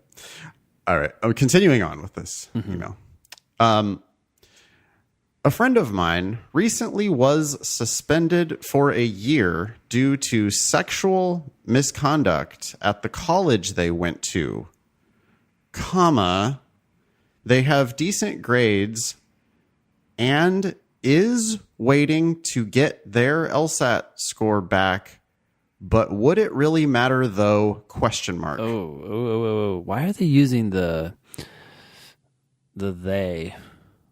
All right. I'm continuing on with this email. A friend of mine recently was suspended for a year due to sexual misconduct at the college they went to. Comma, they have decent grades and is waiting to get their LSAT score back, but would it really matter though? Question mark. Oh. Why are they using the they,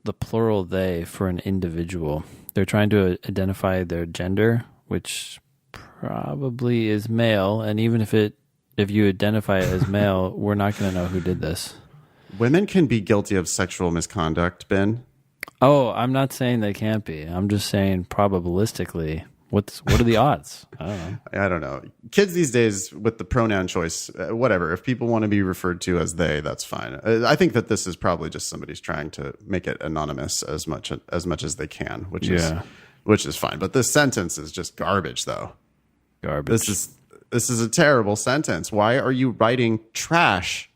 the plural they, for an individual? They're trying to identify their gender, which probably is male, and even if you identify it as male, we're not going to know who did this. Women can be guilty of sexual misconduct, Ben. Oh, I'm not saying they can't be. I'm just saying probabilistically, what are the odds? I don't know. Kids these days with the pronoun choice, whatever. If people want to be referred to as they, that's fine. I think that this is probably just somebody's trying to make it anonymous as much as they can, which is fine. But this sentence is just garbage, though. Garbage. This is a terrible sentence. Why are you writing trash?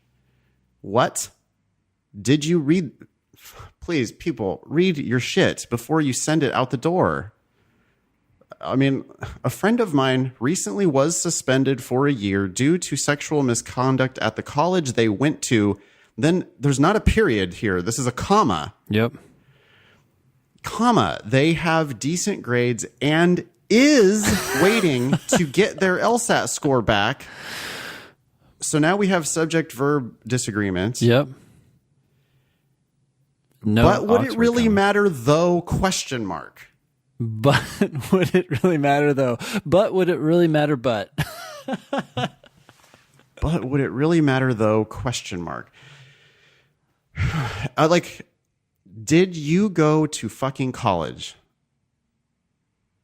What? Did you read? Please, people, read your shit before you send it out the door. I mean, a friend of mine recently was suspended for a year due to sexual misconduct at the college they went to. Then there's not a period here. This is a comma. Yep. Comma. They have decent grades and is waiting to get their LSAT score back. So now we have subject-verb disagreements. Yep. No, but would it Oxford really comma. matter though? Question mark. But would it really matter though? But would it really matter? But But would it really matter though? Question mark. Did you go to fucking college?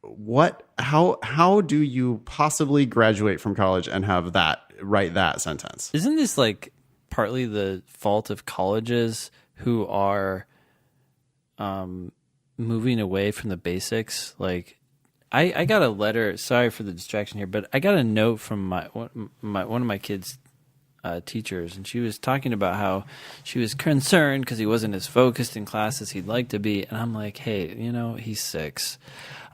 What? How do you possibly graduate from college and have write that sentence? isn't this like partly the fault of colleges who are moving away from the basics? Like, I got a letter. Sorry for the distraction here, but I got a note from one of my kids' teachers, and she was talking about how she was concerned because he wasn't as focused in class as he'd like to be. And I'm like, hey, he's 6.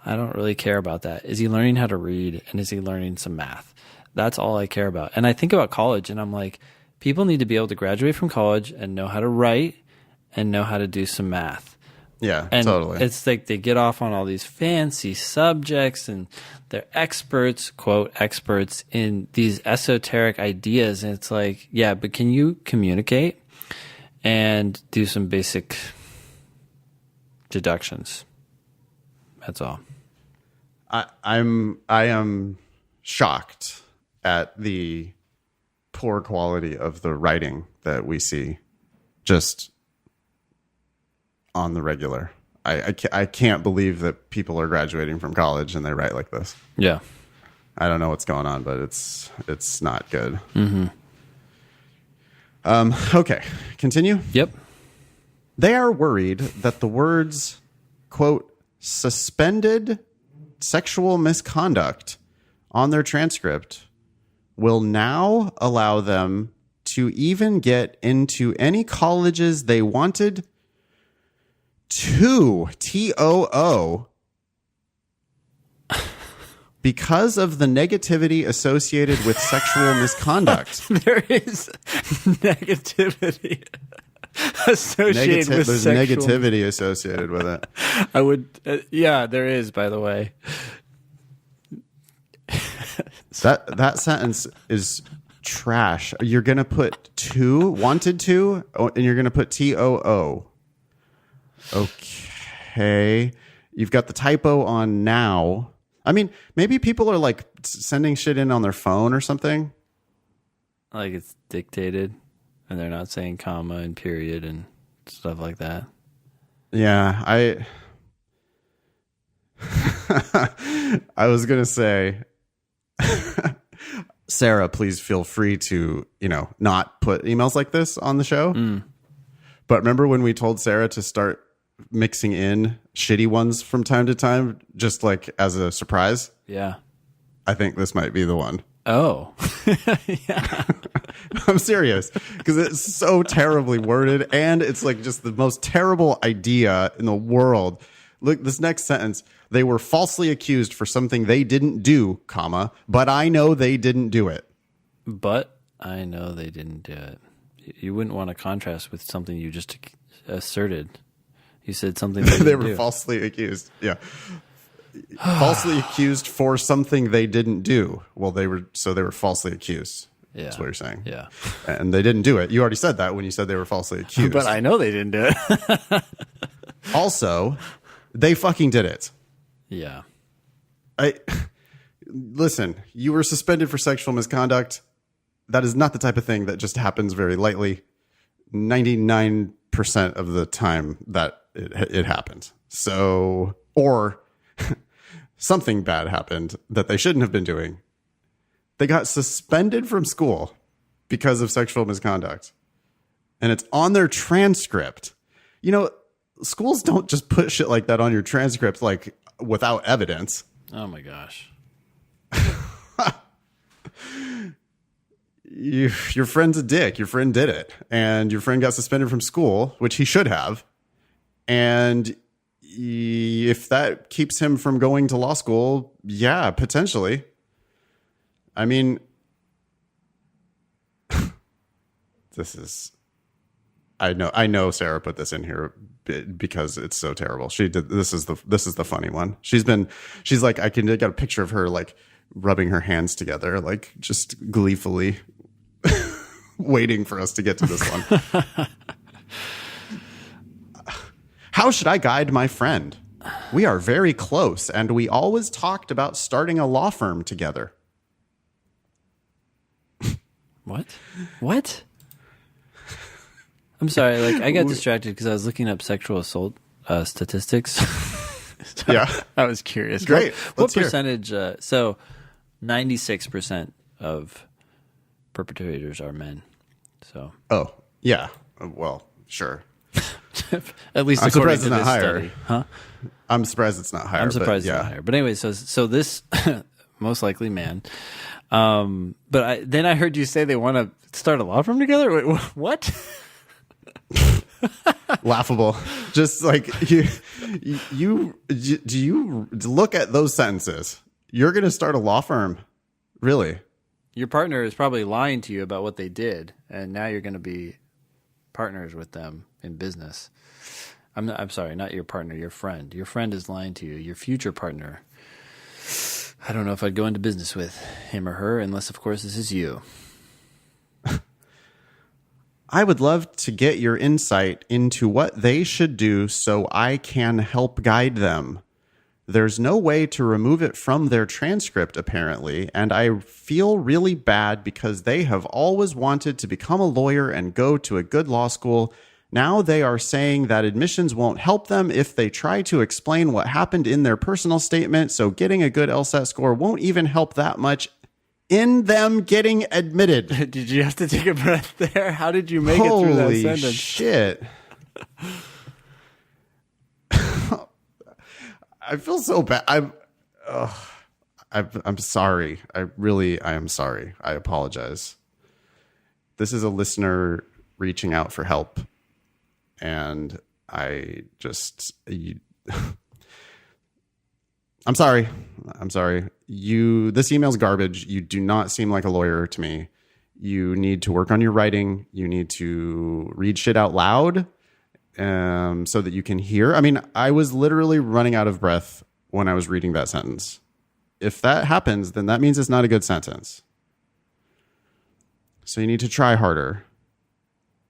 I don't really care about that. Is he learning how to read, and is he learning some math? That's all I care about. And I think about college, and I'm like, people need to be able to graduate from college and know how to write and know how to do some math. Yeah, And totally. it's like they get off on all these fancy subjects, and they're experts, quote, experts in these esoteric ideas. And it's like, yeah, but can you communicate and do some basic deductions? That's all. I am shocked at the poor quality of the writing that we see just on the regular. I can't believe that people are graduating from college and they write like this. Yeah. I don't know what's going on, but it's not good. Mm-hmm. Okay, continue. Yep. They are worried that the words, quote, suspended sexual misconduct on their transcript will now allow them to even get into any colleges they wanted to, TOO, because of the negativity associated with sexual misconduct. There is negativity associated with There's sexual... negativity associated with it. I would, yeah, there is, by the way. That sentence is trash. You're going to put wanted to, and you're going to put TOO. Okay. You've got the typo on now. I mean, maybe people are like sending shit in on their phone or something. Like it's dictated and they're not saying comma and period and stuff like that. Yeah, I was going to say, Sarah, please feel free to, not put emails like this on the show. But remember when we told Sarah to start mixing in shitty ones from time to time, just like as a surprise? Yeah. I think this might be the one. Oh. Yeah. I'm serious, because it's so terribly worded, and it's like just the most terrible idea in the world. Look, this next sentence. They were falsely accused for something they didn't do, comma, but I know they didn't do it. But I know they didn't do it. You wouldn't want to contrast with something you just asserted. You said something they were falsely accused. Yeah. Falsely accused for something they didn't do. Well, they were falsely accused. Yeah. That's what you're saying. Yeah. And they didn't do it. You already said that when you said they were falsely accused. But I know they didn't do it. Also, they fucking did it. Yeah. Listen, you were suspended for sexual misconduct. That is not the type of thing that just happens very lightly. 99% of the time that it happened. So, or something bad happened that they shouldn't have been doing. They got suspended from school because of sexual misconduct. And it's on their transcript. Schools don't just put shit like that on your transcript, like without evidence. Oh my gosh. your friend's a dick. Your friend did it, and your friend got suspended from school, which he should have. And if that keeps him from going to law school, yeah, potentially. I mean, this is. I know Sarah put this in here because it's so terrible. She did. This is the funny one. She's like, I got a picture of her like rubbing her hands together, like just gleefully waiting for us to get to this one. How should I guide my friend? We are very close, and we always talked about starting a law firm together. What? I'm sorry. Like, I got distracted because I was looking up sexual assault statistics. So Yeah, I was curious. Great. What percentage? So, 96% of perpetrators are men. So. Oh yeah. Well, sure. At least I'm according surprised to it's not this higher. study. Huh? I'm surprised it's not higher. I'm surprised but, yeah. it's not higher. But anyway, so this most likely man. But then I heard you say they want to start a law firm together. Wait, what? Laughable. Just like do you look at those sentences? You're going to start a law firm, really? Your partner is probably lying to you about what they did, and now you're going to be partners with them in business. I'm sorry, not your partner, your friend. Your friend is lying to you. Your future partner. I don't know if I'd go into business with him or her, unless, of course, this is you. I would love to get your insight into what they should do so I can help guide them. There's no way to remove it from their transcript, apparently, and I feel really bad because they have always wanted to become a lawyer and go to a good law school. Now they are saying that admissions won't help them if they try to explain what happened in their personal statement, so getting a good LSAT score won't even help that much in them getting admitted. Did you have to take a breath there? How did you make it through that sentence? Holy shit. I feel so bad. I'm sorry. I am sorry. I apologize. This is a listener reaching out for help. And I'm sorry. This email's garbage. You do not seem like a lawyer to me. You need to work on your writing. You need to read shit out loud so that you can hear. I mean, I was literally running out of breath when I was reading that sentence. If that happens, then that means it's not a good sentence. So you need to try harder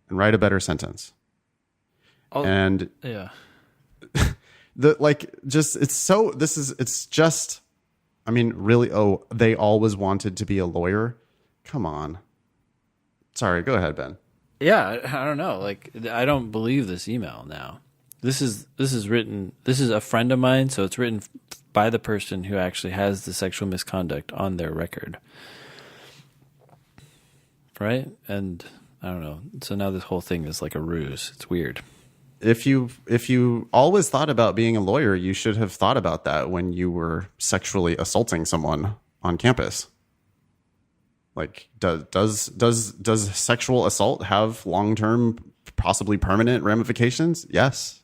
and write a better sentence. And yeah. I mean, really, they always wanted to be a lawyer. Come on. Sorry, go ahead, Ben. Yeah, I don't know. Like, I don't believe this email now. This is a friend of mine, so it's written by the person who actually has the sexual misconduct on their record. Right? And I don't know. So now this whole thing is like a ruse. It's weird. If you always thought about being a lawyer, you should have thought about that when you were sexually assaulting someone on campus. Like, does sexual assault have long-term, possibly permanent ramifications? Yes.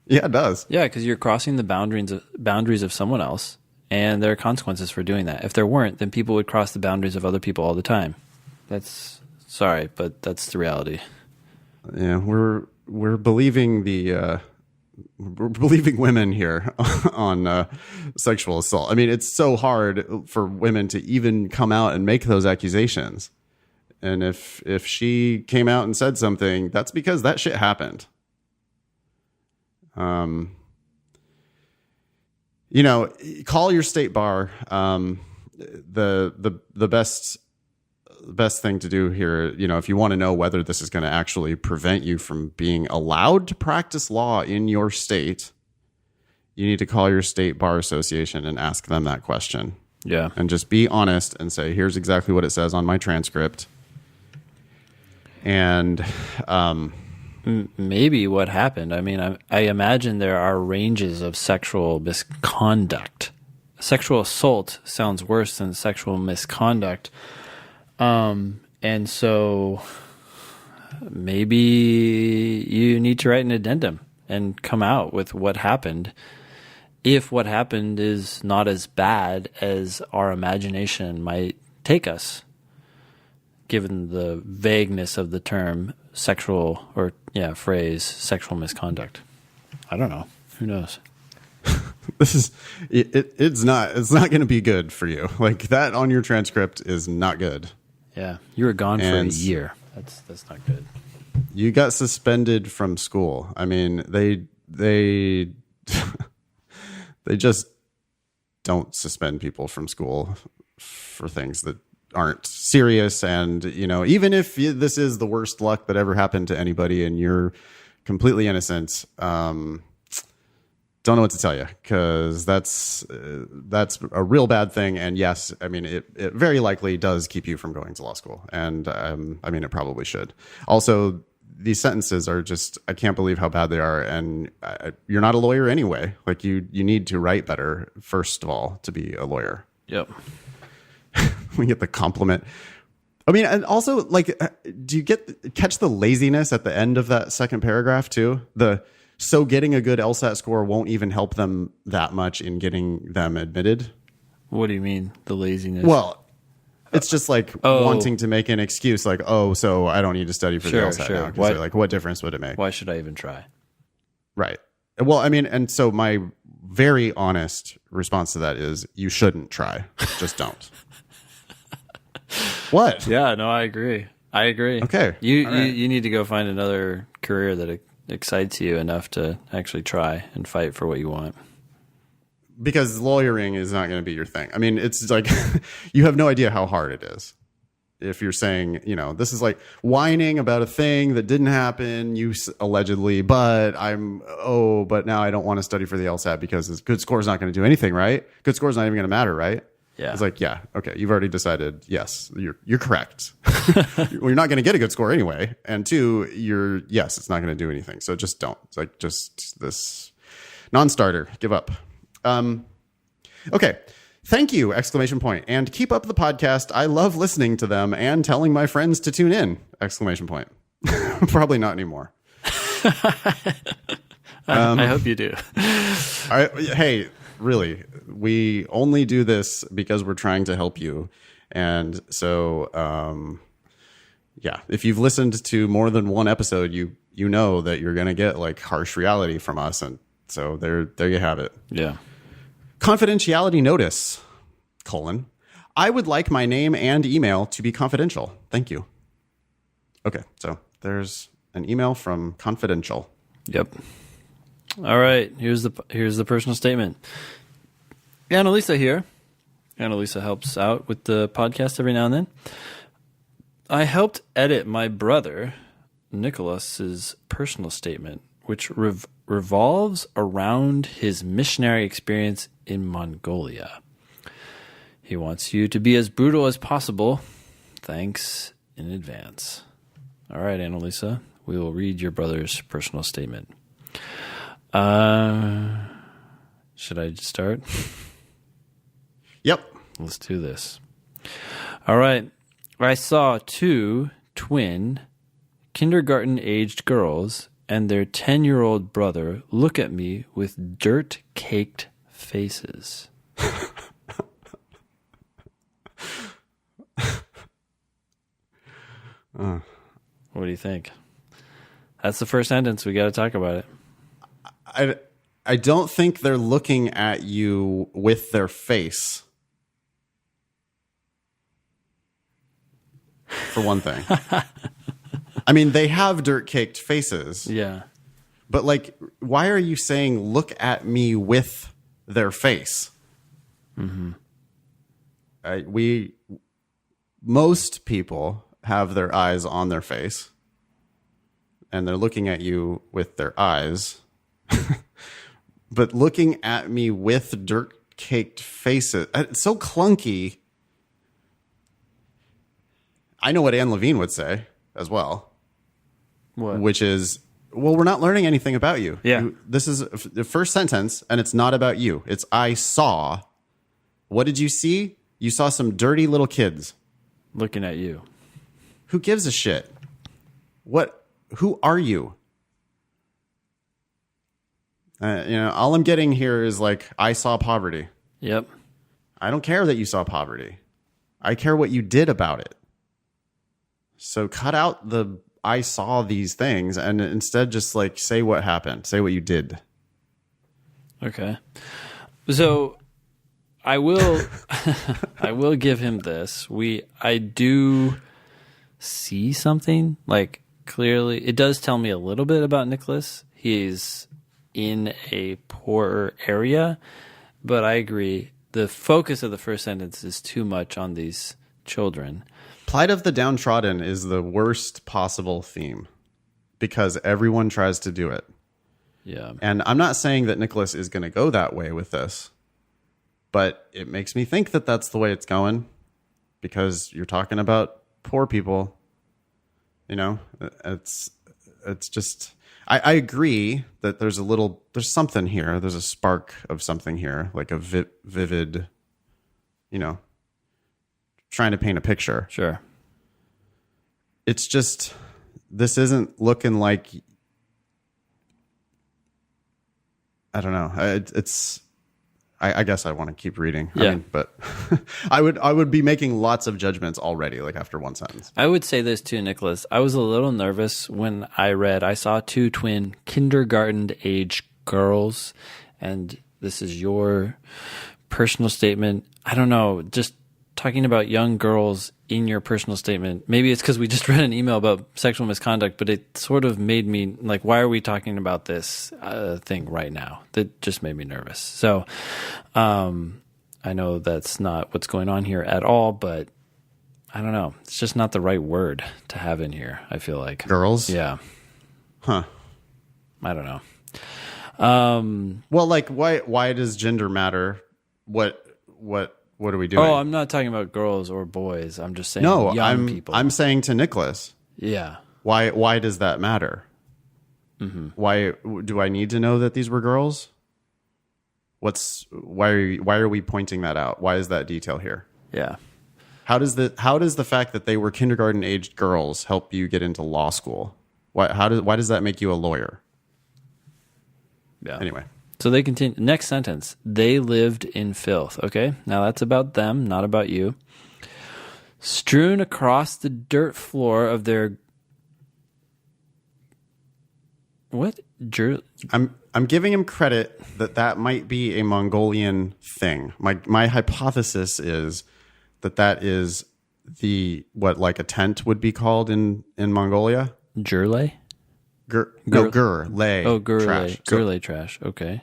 Yeah, it does. Yeah, because you're crossing the boundaries of someone else, and there are consequences for doing that. If there weren't, then people would cross the boundaries of other people all the time. Sorry, but that's the reality. Yeah, we're believing we're believing women here on sexual assault. I mean, it's so hard for women to even come out and make those accusations. And if she came out and said something, that's because that shit happened. Call your state bar. The best thing to do here, if you want to know whether this is going to actually prevent you from being allowed to practice law in your state, you need to call your state bar association and ask them that question. Yeah. And just be honest and say, here's exactly what it says on my transcript. And maybe what happened. I mean, I imagine there are ranges of sexual misconduct. Sexual assault sounds worse than sexual misconduct. And so maybe you need to write an addendum and come out with what happened. If what happened is not as bad as our imagination might take us, given the vagueness of the term sexual or phrase sexual misconduct. I don't know. Who knows? This is it's not going to be good for you. Like, that on your transcript is not good. Yeah, you were gone for a year. That's not good. You got suspended from school. I mean, they they just don't suspend people from school for things that aren't serious. And, even if this is the worst luck that ever happened to anybody and you're completely innocent, don't know what to tell you, because that's a real bad thing. And yes, I mean, it very likely does keep you from going to law school. And I mean, it probably should. Also, these sentences are just, I can't believe how bad they are. And you're not a lawyer anyway. Like, you need to write better, first of all, to be a lawyer. Yep. We get the compliment. I mean, and also, like, do you catch the laziness at the end of that second paragraph too? So getting a good LSAT score won't even help them that much in getting them admitted. What do you mean, the laziness? Well, it's just like wanting to make an excuse, like, so I don't need to study for the LSAT now. Because like, what difference would it make? Why should I even try? Right. Well, I mean, and so my very honest response to that is, you shouldn't try. Just don't. What? Yeah, no, I agree. Okay. You need to go find another career that excites you enough to actually try and fight for what you want. Because lawyering is not going to be your thing. I mean, it's like you have no idea how hard it is. If you're saying, this is like whining about a thing that didn't happen, allegedly, but now I don't want to study for the LSAT because this good score is not going to do anything, right? Good score is not even going to matter, right? Yeah. It's like, yeah, okay, you've already decided, yes, you're correct. You're not going to get a good score anyway. And two, it's not going to do anything. So just don't. It's like, just this non-starter, give up. Okay. Thank you! ! And keep up the podcast. I love listening to them and telling my friends to tune in! ! Probably not anymore. I hope you do. Hey, really, we only do this because we're trying to help you. And so, if you've listened to more than one episode, you know that you're going to get like harsh reality from us. And so there you have it. Yeah. Confidentiality notice, : I would like my name and email to be confidential. Thank you. Okay, so there's an email from confidential. Yep. All right, here's the personal statement. Annalisa here. Annalisa helps out with the podcast every now and then. I helped edit my brother Nicholas's personal statement, which revolves around his missionary experience in Mongolia. He wants you to be as brutal as possible. Thanks in advance. All right, Annalisa, we will read your brother's personal statement. Should I start? Yep. Let's do this. All right. I saw two twin kindergarten-aged girls and their 10-year-old brother look at me with dirt-caked faces. What do you think? That's the first sentence. We got to talk about it. I don't think they're looking at you with their face. For one thing. I mean, they have dirt-caked faces. Yeah. But, like, why are you saying, look at me with their face? Mm-hmm. Most people have their eyes on their face, and they're looking at you with their eyes. But looking at me with dirt-caked faces, it's so clunky. I know what Anne Levine would say as well. What? Which is, well, we're not learning anything about you. Yeah. This is the first sentence, and it's not about you. It's I saw. What did you see? You saw some dirty little kids. Looking at you. Who gives a shit? Who are you? All I'm getting here is like, I saw poverty. Yep. I don't care that you saw poverty. I care what you did about it. So cut out the I saw these things and instead just like say what happened. Say what you did. Okay. So I will I will give him this. I do see something, like clearly it does tell me a little bit about Nicholas. He's in a poorer area, but I agree. The focus of the first sentence is too much on these children. Plight of the downtrodden is the worst possible theme because everyone tries to do it. Yeah. And I'm not saying that Nicholas is going to go that way with this, but it makes me think that that's the way it's going because you're talking about poor people. It's just, I agree that there's something here. There's a spark of something here, like a vivid, trying to paint a picture. Sure. It's just, this isn't looking like, I don't know. I guess I want to keep reading. Yeah. But I would be making lots of judgments already, like after one sentence. I would say this too, Nicholas. I was a little nervous when I saw two twin kindergarten age girls, and this is your personal statement. I don't know, just talking about young girls in your personal statement. Maybe it's because we just read an email about sexual misconduct, but it sort of made me like, why are we talking about this thing right now? That just made me nervous. So I know that's not what's going on here at all, but I don't know. It's just not the right word to have in here, I feel like. Girls? Yeah. Huh. I don't know. Well, like, why does gender matter? What are we doing? Oh, I'm not talking about girls or boys. I'm just saying young people. I'm saying to Nicholas. Yeah. Why does that matter? Mm-hmm. Why do I need to know that these were girls? Why are we pointing that out? Why is that detail here? Yeah. How does the fact that they were kindergarten aged girls help you get into law school? Why does that make you a lawyer? Yeah. Anyway. So they continue. Next sentence. They lived in filth. Okay. Now that's about them, not about you. Strewn across the dirt floor of their what? I'm giving him credit that might be a Mongolian thing. My hypothesis is that is what like a tent would be called in Mongolia. Jurlay? Gur. Lay. Oh, gur trash. lay. Gur lay trash. Okay.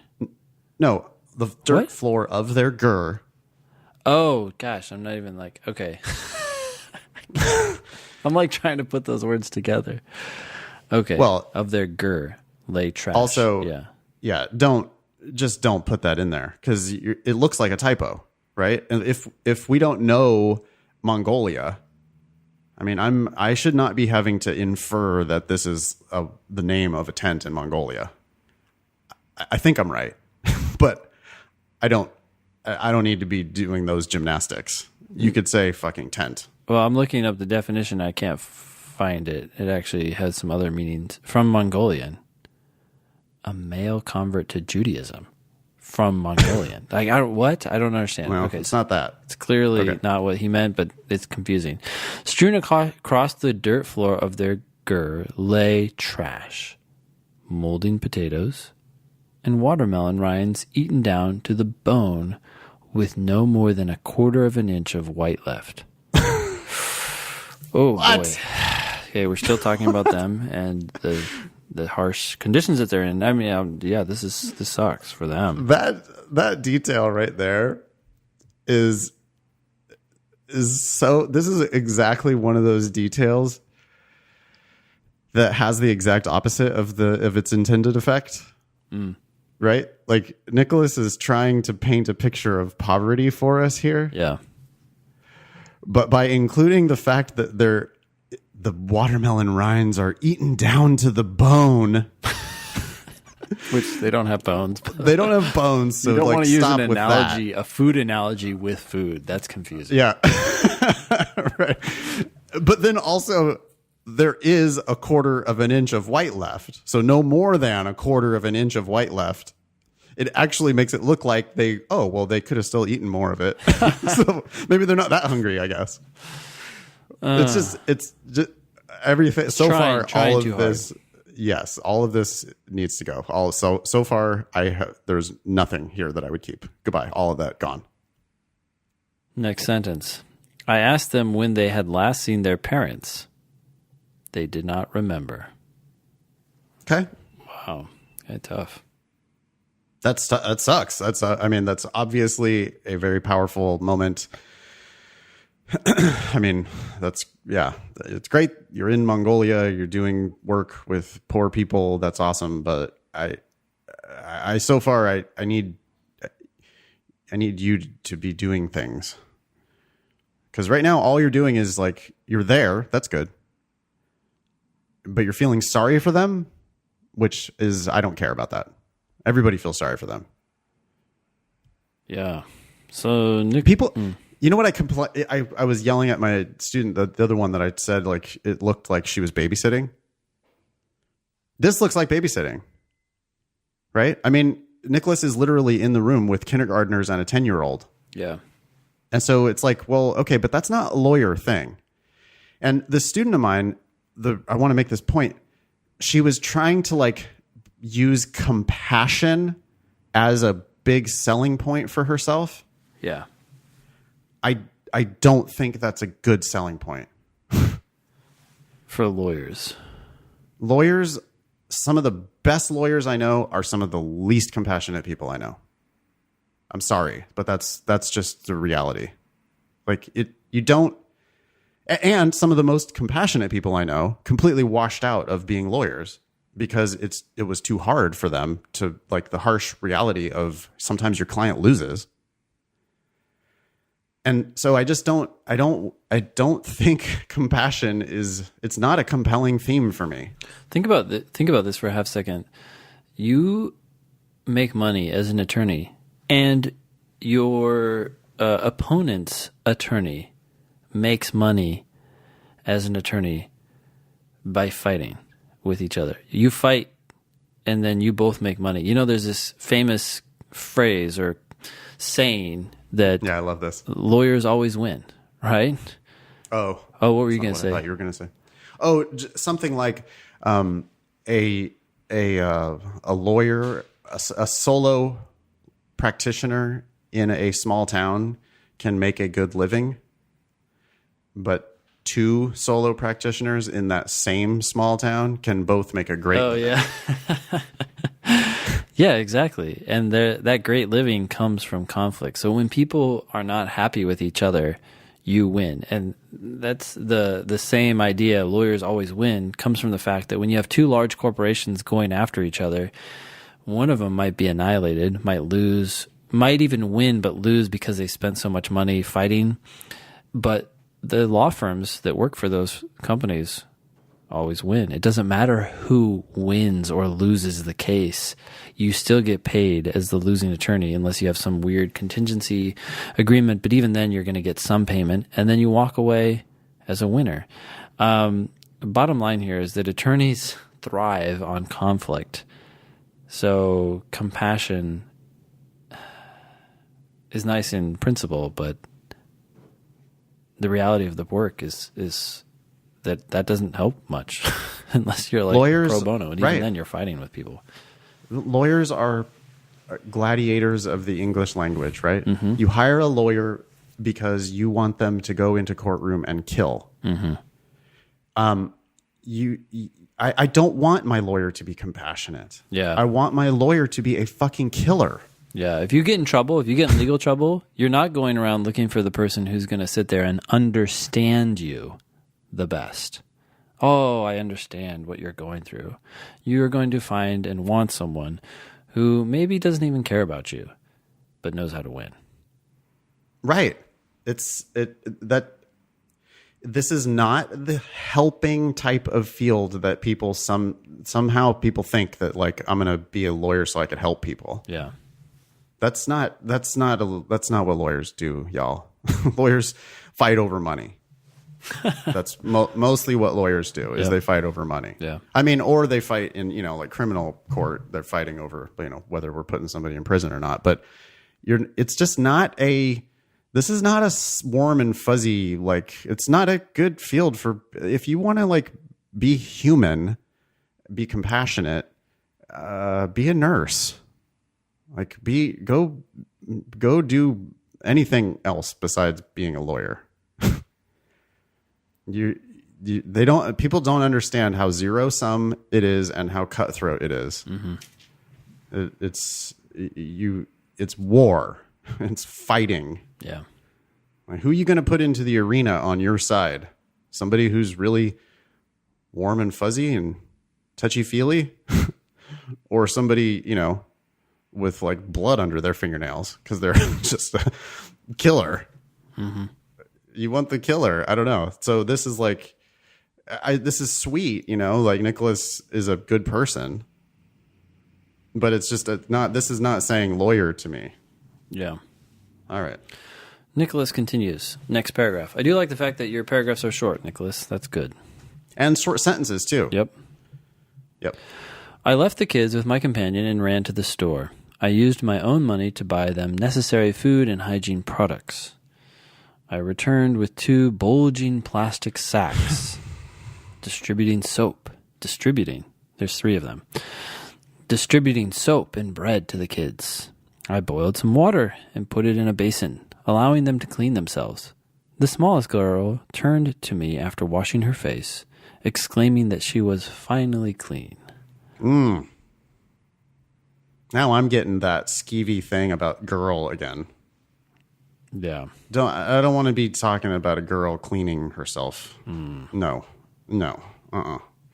No, the dirt What? floor of their gur. Oh, gosh. I'm not even like, okay. I'm like trying to put those words together. Okay. Well, of their gur lay trash. Also, yeah. Don't put that in there because it looks like a typo, right? And if we don't know Mongolia, I mean, I should not be having to infer that this is the name of a tent in Mongolia. I think I'm right, but I don't need to be doing those gymnastics. You could say fucking tent. Well, I'm looking up the definition. I can't find it. It actually has some other meanings from Mongolian. A male convert to Judaism from Mongolian. Like, what? I don't understand. Well, okay, it's not that. It's clearly Okay. not what he meant, but it's confusing. Strewn across the dirt floor of their gur lay trash, molding potatoes, and watermelon rinds eaten down to the bone with no more than 1/4 of an inch of white left. Oh, What? boy. Okay, we're still talking about them and the harsh conditions that they're in. I mean, this sucks for them. That detail right there is so. This is exactly one of those details that has the exact opposite of its intended effect. Right? Like Nicholas is trying to paint a picture of poverty for us here. Yeah. But by including the fact that the watermelon rinds are eaten down to the bone, Which they don't have bones. But They don't have bones, so you don't like, want to use stop an with analogy, a food analogy with food. That's confusing. Yeah. Right. But then also there is a quarter of an inch of white left. So no more than a quarter of an inch of white left. It actually makes it look like they could have still eaten more of it. So maybe they're not that hungry, I guess. It's just everything so far. All of this, yes, all of this needs to go. So far, there's nothing here that I would keep. Goodbye. All of that gone. Next sentence. I asked them when they had last seen their parents. They did not remember. Okay. Wow. Okay, tough. That sucks. That's obviously a very powerful moment. I mean, it's great. You're in Mongolia. You're doing work with poor people. That's awesome. But I so far, I need you to be doing things. Because right now, all you're doing is like, you're there. That's good. But you're feeling sorry for them, which is, I don't care about that. Everybody feels sorry for them. Yeah. So people, you know what I was yelling at my student, the other one that I said, like, it looked like she was babysitting. This looks like babysitting, right? I mean, Nicholas is literally in the room with kindergartners and a 10-year-old. Yeah. And so it's like, well, okay, but that's not a lawyer thing. And the student of mine, I want to make this point. She was trying to like use compassion as a big selling point for herself. Yeah. I don't think that's a good selling point. For lawyers. Lawyers, some of the best lawyers I know are some of the least compassionate people I know. I'm sorry, but that's just the reality. Like you don't, and some of the most compassionate people I know completely washed out of being lawyers because it was too hard for them to, like, the harsh reality of sometimes your client loses. And so I don't think compassion it's not a compelling theme for me. Think about this for a half second. You make money as an attorney, and your opponent's attorney makes money as an attorney by fighting with each other. You fight, and then you both make money. You know, there's this famous phrase or saying that I love this. Lawyers always win, right? Oh, what were you going to say? I thought you were going to say. Oh, something like a lawyer, a solo practitioner in a small town can make a good living, but two solo practitioners in that same small town can both make a great living. Yeah. Yeah, exactly. And that great living comes from conflict. So when people are not happy with each other, you win. And that's the same idea, lawyers always win, comes from the fact that when you have two large corporations going after each other, one of them might be annihilated, might lose, might even win, but lose because they spent so much money fighting. But the law firms that work for those companies always win. It doesn't matter who wins or loses the case. You still get paid as the losing attorney unless you have some weird contingency agreement. But even then, you're going to get some payment, and then you walk away as a winner. Bottom line here is that attorneys thrive on conflict. So compassion is nice in principle, but the reality of the work is that doesn't help much unless you're like lawyers, pro bono, and even right. then you're fighting with people. Lawyers are gladiators of the English language, right? Mm-hmm. You hire a lawyer because you want them to go into courtroom and kill. Mm-hmm. I don't want my lawyer to be compassionate. Yeah. I want my lawyer to be a fucking killer. Yeah, if you get in trouble, if you get in legal trouble, you're not going around looking for the person who's going to sit there and understand you the best. Oh, I understand what you're going through. You're going to find and want someone who maybe doesn't even care about you, but knows how to win. Right. this is not the helping type of field that people somehow people think that like I'm going to be a lawyer so I could help people. Yeah. That's not what lawyers do, y'all. Lawyers fight over money. That's mostly what lawyers do is they fight over money. Yeah. I mean, or they fight in, like criminal court. They're fighting over, whether we're putting somebody in prison or not. But it's just not this is not a warm and fuzzy, it's not a good field for, if you want to be human, be compassionate, be a nurse, go do anything else besides being a lawyer. People don't understand how zero sum it is and how cutthroat it is. Mm-hmm. It's war. It's fighting. Yeah. Who are you going to put into the arena on your side? Somebody who's really warm and fuzzy and touchy-feely? Or somebody, with blood under their fingernails because they're just a killer. Mm-hmm. You want the killer. I don't know. So this is this is sweet, Nicholas is a good person, but it's just this is not saying lawyer to me. Yeah. All right. Nicholas continues. Next paragraph. I do like the fact that your paragraphs are short, Nicholas. That's good. And short sentences, too. Yep. I left the kids with my companion and ran to the store. I used my own money to buy them necessary food and hygiene products. I returned with 2 bulging plastic sacks. Distributing soap. There's 3 of them. Distributing soap and bread to the kids. I boiled some water and put it in a basin, allowing them to clean themselves. The smallest girl turned to me after washing her face, exclaiming that she was finally clean. Now I'm getting that skeevy thing about girl again. Yeah. I don't want to be talking about a girl cleaning herself. No.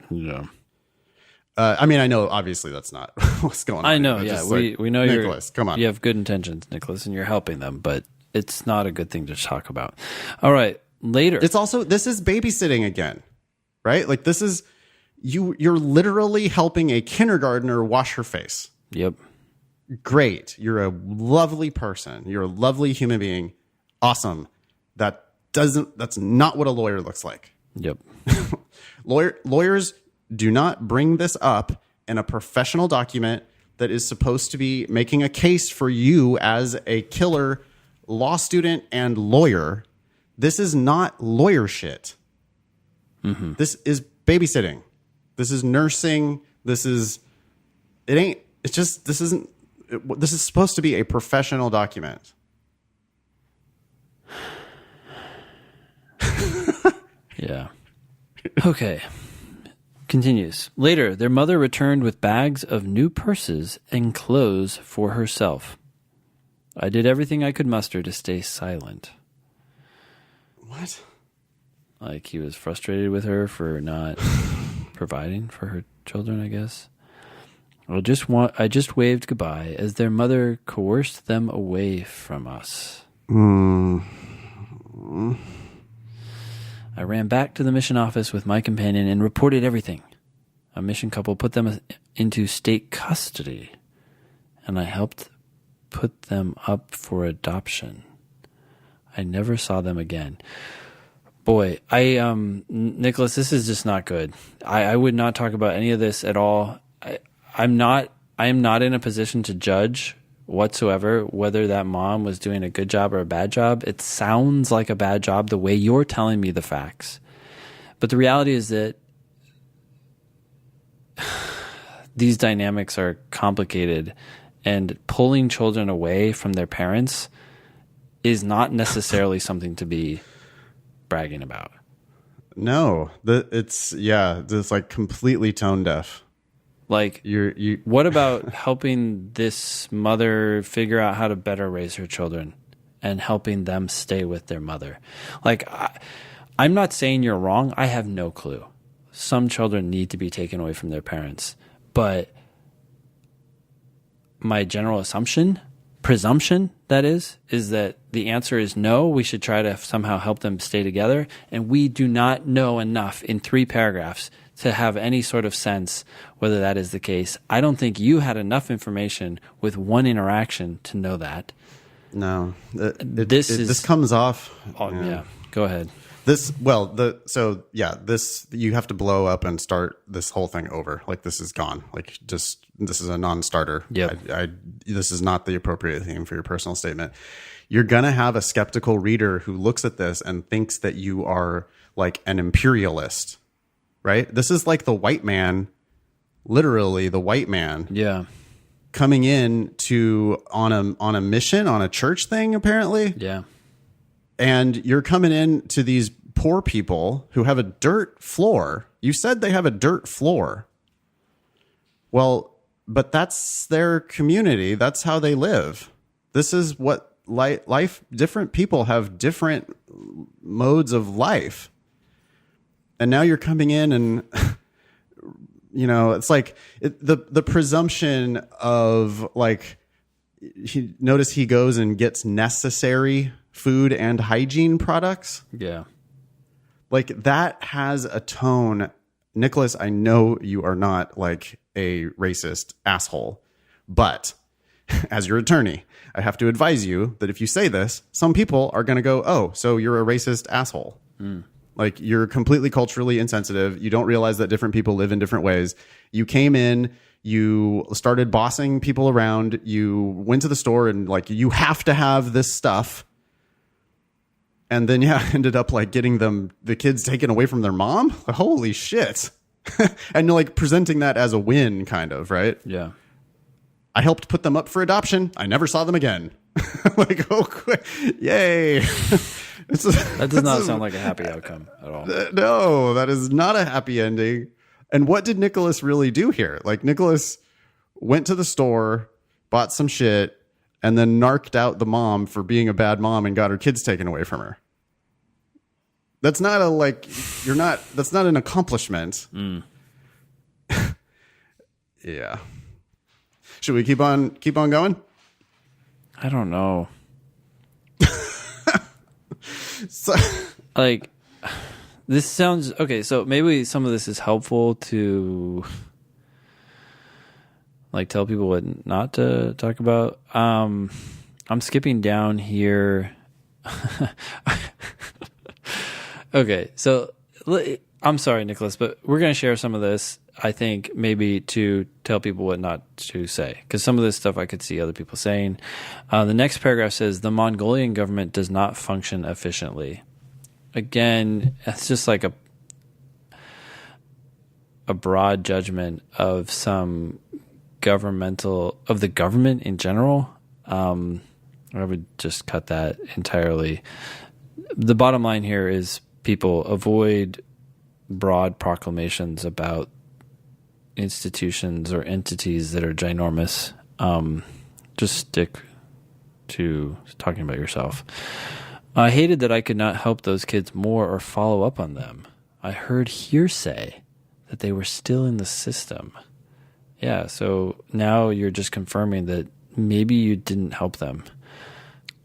Yeah. I mean, I know obviously that's not what's going on. I know, It's yeah. just We know Nicholas, come on. You have good intentions, Nicholas, and you're helping them, but it's not a good thing to talk about. All right, later. It's also, this is babysitting again, right? This is, you're literally helping a kindergartner wash her face. Yep. Great. You're a lovely person. You're a lovely human being. Awesome. That's not what a lawyer looks like. Yep. Lawyers do not bring this up in a professional document that is supposed to be making a case for you as a killer law student and lawyer. This is not lawyer shit. Mm-hmm. This is babysitting. This is nursing. This is supposed to be a professional document. Yeah. Okay. Continues. Later, their mother returned with bags of new purses and clothes for herself. I did everything I could muster to stay silent. What? He was frustrated with her for not providing for her children, I guess. I just waved goodbye as their mother coerced them away from us. I ran back to the mission office with my companion and reported everything. A mission couple put them into state custody, and I helped put them up for adoption. I never saw them again. Boy, Nicholas, this is just not good. I would not talk about any of this at all. I am not in a position to judge whatsoever whether that mom was doing a good job or a bad job. It sounds like a bad job the way you're telling me the facts. But the reality is that these dynamics are complicated, and pulling children away from their parents is not necessarily something to be bragging about. No, it's completely tone deaf. What about helping this mother figure out how to better raise her children and helping them stay with their mother? I'm not saying you're wrong. I have no clue. Some children need to be taken away from their parents. But my general assumption presumption that is that the answer is no. We should try to somehow help them stay together. And we do not know enough in 3 paragraphs to have any sort of sense whether that is the case. I don't think you had enough information with one interaction to know that. No, This comes off. Yeah, go ahead. This you have to blow up and start this whole thing over. Like, this is gone. Like, just, this is a non-starter. Yep. This is not the appropriate theme for your personal statement. You're gonna have a skeptical reader who looks at this and thinks that you are like an imperialist, right? This is like the white man, literally the white man. Yeah. Coming in on a mission, on a church thing, apparently. Yeah. And you're coming in to these poor people who have a dirt floor. You said they have a dirt floor. Well, but that's their community. That's how they live. This is what life, different people have different modes of life. And now you're coming in and, it's like the presumption of like, notice he goes and gets necessary food and hygiene products. Yeah. Like, that has a tone. Nicholas, I know you are not like a racist asshole, but as your attorney, I have to advise you that if you say this, some people are going to go, oh, so you're a racist asshole. Like, you're completely culturally insensitive. You don't realize that different people live in different ways. You came in, you started bossing people around. You went to the store and like, you have to have this stuff. And then, ended up like getting the kids taken away from their mom. Holy shit. And you're like presenting that as a win, kind of, right? Yeah. I helped put them up for adoption. I never saw them again. Like, oh, yay. That does not sound like a happy outcome at all. No, that is not a happy ending. And what did Nicholas really do here? Like, Nicholas went to the store, bought some shit, and then narked out the mom for being a bad mom and got her kids taken away from her. That's not that's not an accomplishment. Yeah. Should we keep on going? I don't know. So, like, this sounds okay. So maybe some of this is helpful to like tell people what not to talk about. I'm skipping down here. Okay, so I'm sorry, Nicholas, but we're going to share some of this, I think, maybe to tell people what not to say, because some of this stuff I could see other people saying. The next paragraph says, the Mongolian government does not function efficiently. Again, it's just like a broad judgment of some of the government in general. I would just cut that entirely. The bottom line here is people avoid broad proclamations about institutions or entities that are ginormous. Just stick to talking about yourself. I hated that I could not help those kids more or follow up on them. I heard hearsay that they were still in the system. Yeah, so now you're just confirming that maybe you didn't help them.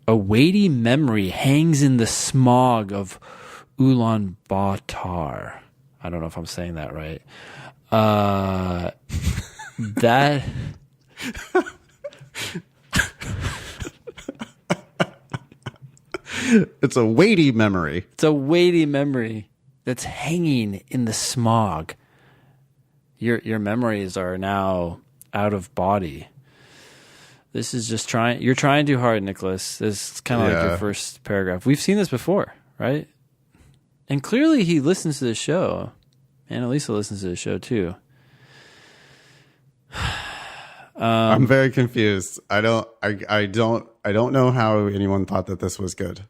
A weighty memory hangs in the smog of Ulaanbaatar. I don't know if I'm saying that right. That... It's a weighty memory. It's a weighty memory that's hanging in the smog. Your memories are now out of body. This is just you're trying too hard, Nicholas. This is kind of like your first paragraph. We've seen this before, right? And clearly he listens to the show. Annalisa listens to the show too. I'm very confused. I don't know how anyone thought that this was good.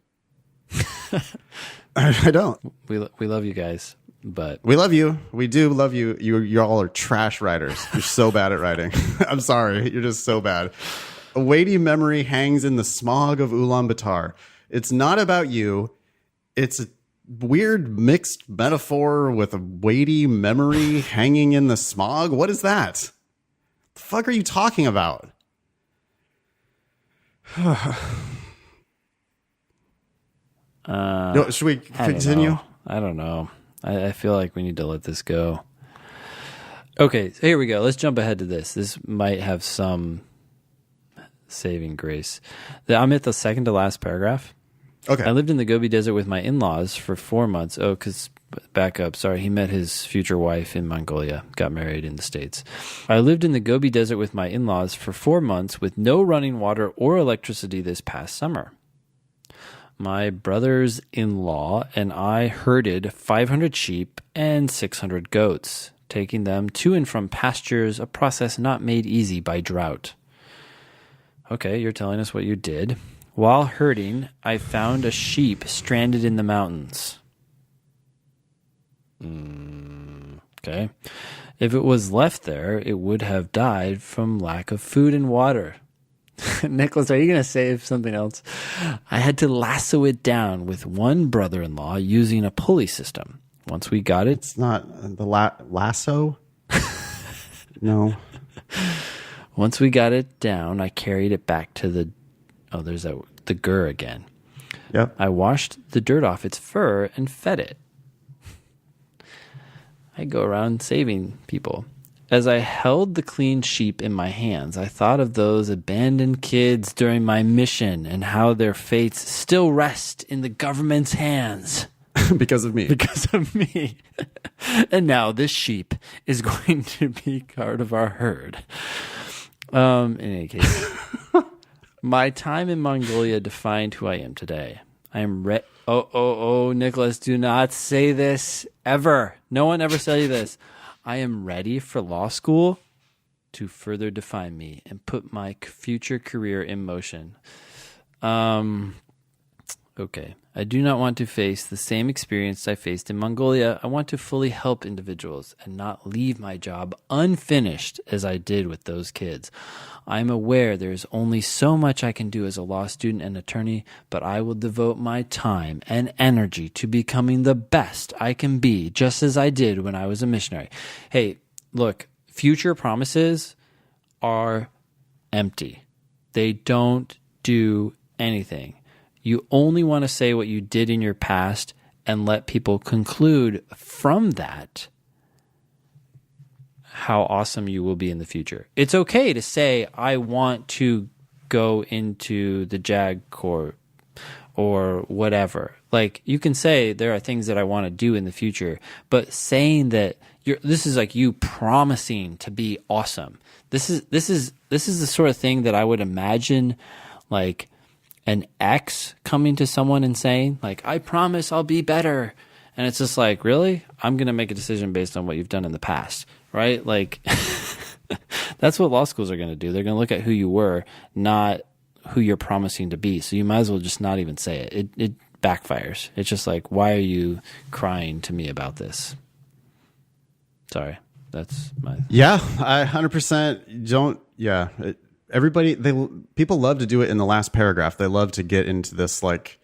I don't. We love you guys, but we love you. We do love you. You all are trash writers. You're so bad at writing. I'm sorry. You're just so bad. A weighty memory hangs in the smog of Ulaanbaatar. It's not about you. It's a weird mixed metaphor with a weighty memory hanging in the smog. What is that? The fuck are you talking about? No, should we continue? I don't know. I feel like we need to let this go. Okay, so here we go. Let's jump ahead to this. This might have some saving grace. I'm at the second to last paragraph. Okay. I lived in the Gobi Desert with my in-laws for 4 months. Oh, because, back up, sorry, he met his future wife in Mongolia, got married in the States. I lived in the Gobi Desert with my in-laws for 4 months with no running water or electricity this past summer. My brothers-in-law and I herded 500 sheep and 600 goats, taking them to and from pastures, a process not made easy by drought. Okay, you're telling us what you did. While herding, I found a sheep stranded in the mountains. Okay. If it was left there, it would have died from lack of food and water. Nicholas, are you going to say something else? I had to lasso it down with one brother-in-law using a pulley system. Once we got it... It's not the lasso? No. Once we got it down, I carried it back to the... Oh, there's the gur again. Yep. I washed the dirt off its fur and fed it. I go around saving people. As I held the clean sheep in my hands, I thought of those abandoned kids during my mission and how their fates still rest in the government's hands. Because of me. Because of me. And now this sheep is going to be part of our herd. In any case, my time in Mongolia defined who I am today. I am Nicholas, do not say this ever. No one ever said this. I am ready for law school to further define me and put my future career in motion. Okay. I do not want to face the same experience I faced in Mongolia. I want to fully help individuals and not leave my job unfinished as I did with those kids. I am aware there is only so much I can do as a law student and attorney, but I will devote my time and energy to becoming the best I can be, just as I did when I was a missionary. Hey, look, future promises are empty. They don't do anything. You only want to say what you did in your past and let people conclude from that how awesome you will be in the future. It's okay to say, I want to go into the JAG Corps or whatever. Like, you can say there are things that I want to do in the future, but saying that this is like you promising to be awesome. This is the sort of thing that I would imagine like an ex coming to someone and saying, like, I promise I'll be better. And it's just like, really? I'm going to make a decision based on what you've done in the past, right? Like, that's what law schools are going to do. They're going to look at who you were, not who you're promising to be. So you might as well just not even say it. It backfires. It's just like, why are you crying to me about this? Sorry. That's my... Yeah, I 100% don't... Yeah, people love to do it in the last paragraph. They love to get into this like,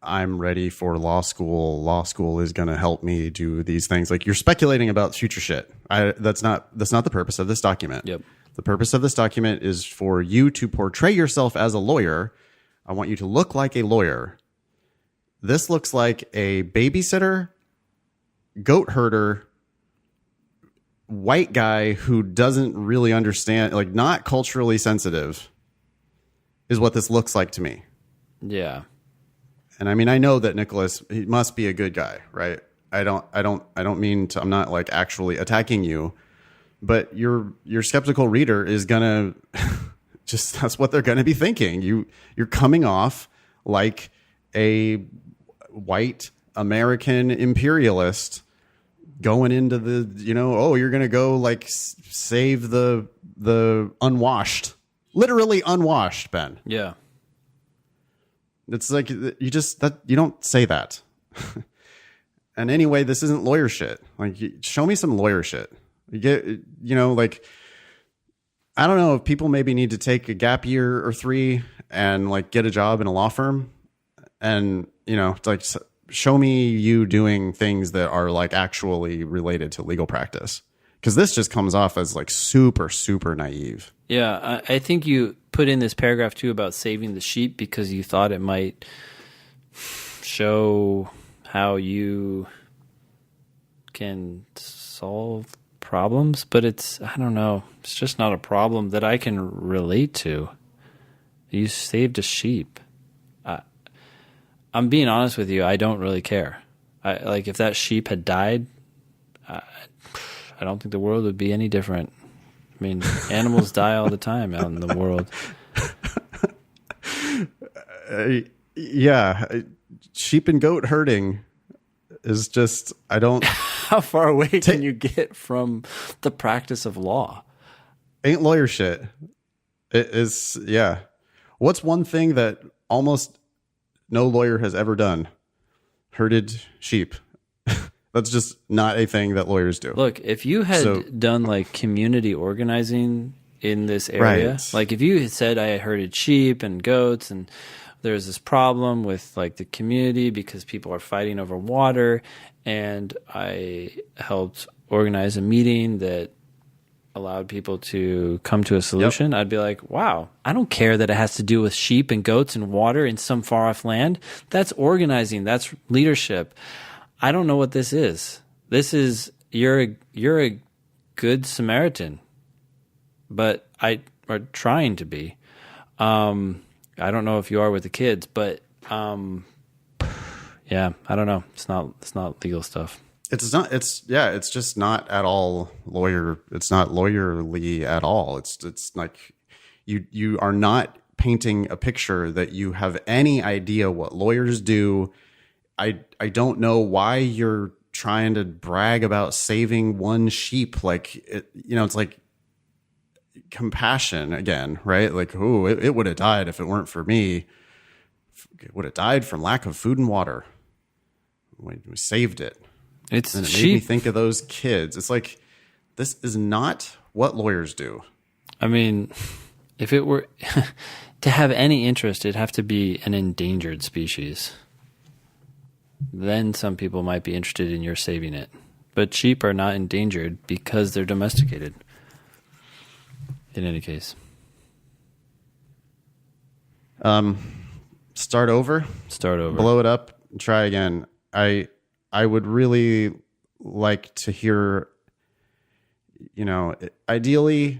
I'm ready for law school. Law school is going to help me do these things. Like, you're speculating about future shit. That's not the purpose of this document. Yep. The purpose of this document is for you to portray yourself as a lawyer. I want you to look like a lawyer. This looks like a babysitter, goat herder, white guy who doesn't really understand, like, not culturally sensitive, is what this looks like to me. Yeah. And I mean, I know that Nicholas, he must be a good guy, right? I don't mean to, I'm not like actually attacking you, but your skeptical reader is gonna just, that's what they're gonna be thinking. You're coming off like a white American imperialist going into the, you're going to go like save the unwashed, literally unwashed, Ben. Yeah. It's like, you don't say that. And anyway, this isn't lawyer shit. Like, show me some lawyer shit. You get, like, I don't know if people maybe need to take a gap year or 3 and like get a job in a law firm and, it's like, show me you doing things that are like actually related to legal practice. Because this just comes off as like super, super naive. Yeah, I think you put in this paragraph too about saving the sheep because you thought it might show how you can solve problems, but I don't know, it's just not a problem that I can relate to. You saved a sheep. I'm being honest with you, I don't really care. Like if that sheep had died, I don't think the world would be any different. I mean, animals die all the time out in the world. Yeah, sheep and goat herding is just, I don't... How far away can you get from the practice of law? Ain't lawyer shit. It is, yeah. What's one thing that almost no lawyer has ever done? Herded sheep. That's just not a thing that lawyers do. Look, if you had done like community organizing in this area, right. Like if you had said I herded sheep and goats and there's this problem with like the community because people are fighting over water, and I helped organize a meeting that allowed people to come to a solution, I'd be like, wow, I don't care that it has to do with sheep and goats and water in some far off land. That's organizing. That's leadership. I don't know what this is. This is you're a good Samaritan, but I are trying to be. I don't know if you are with the kids, but yeah, I don't know. It's not legal stuff. It's not. It's just not at all lawyer. It's not lawyerly at all. It's like you are not painting a picture that you have any idea what lawyers do. I don't know why you're trying to brag about saving one sheep. Like it's like compassion again, right? Like, oh, it would have died if it weren't for me. It would have died from lack of food and water. We saved it. And it made me think of those kids. It's like, this is not what lawyers do. I mean, if it were to have any interest, it'd have to be an endangered species. Then some people might be interested in your saving it. But sheep are not endangered because they're domesticated. In any case. Start over. Blow it up. Try again. I would really like to hear, ideally,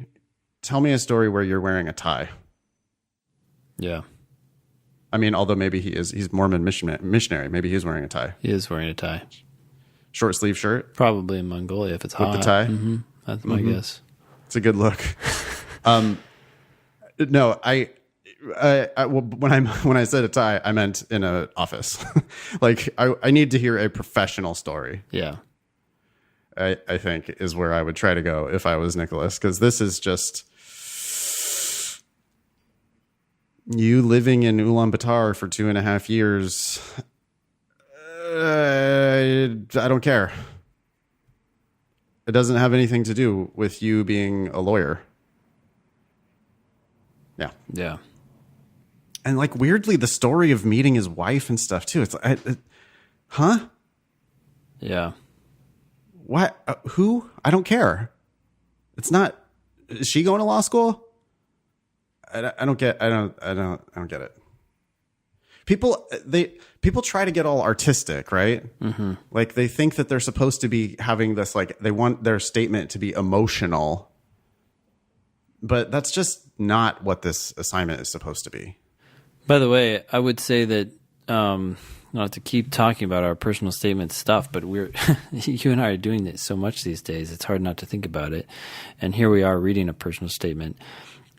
tell me a story where you're wearing a tie. Yeah. I mean, although maybe he's Mormon missionary. Maybe he's wearing a tie. He is wearing a tie. Short sleeve shirt. Probably in Mongolia if it's hot. With the tie. Mm-hmm. That's my guess. It's a good look. No, when I said a tie, I meant in an office. Like I need to hear a professional story. Yeah. I think is where I would try to go if I was Nicholas, because this is just you living in Ulaanbaatar for 2.5 years. I don't care. It doesn't have anything to do with you being a lawyer. Yeah. Yeah. And like weirdly, the story of meeting his wife and stuff too. It's huh? Yeah. What? Who? I don't care. It's not. Is she going to law school? I don't get. I don't get it. People try to get all artistic, right? Mm-hmm. Like they think that they're supposed to be having this. Like they want their statement to be emotional, but that's just not what this assignment is supposed to be. By the way, I would say that not to keep talking about our personal statement stuff, but you and I are doing it so much these days, it's hard not to think about it. And here we are reading a personal statement.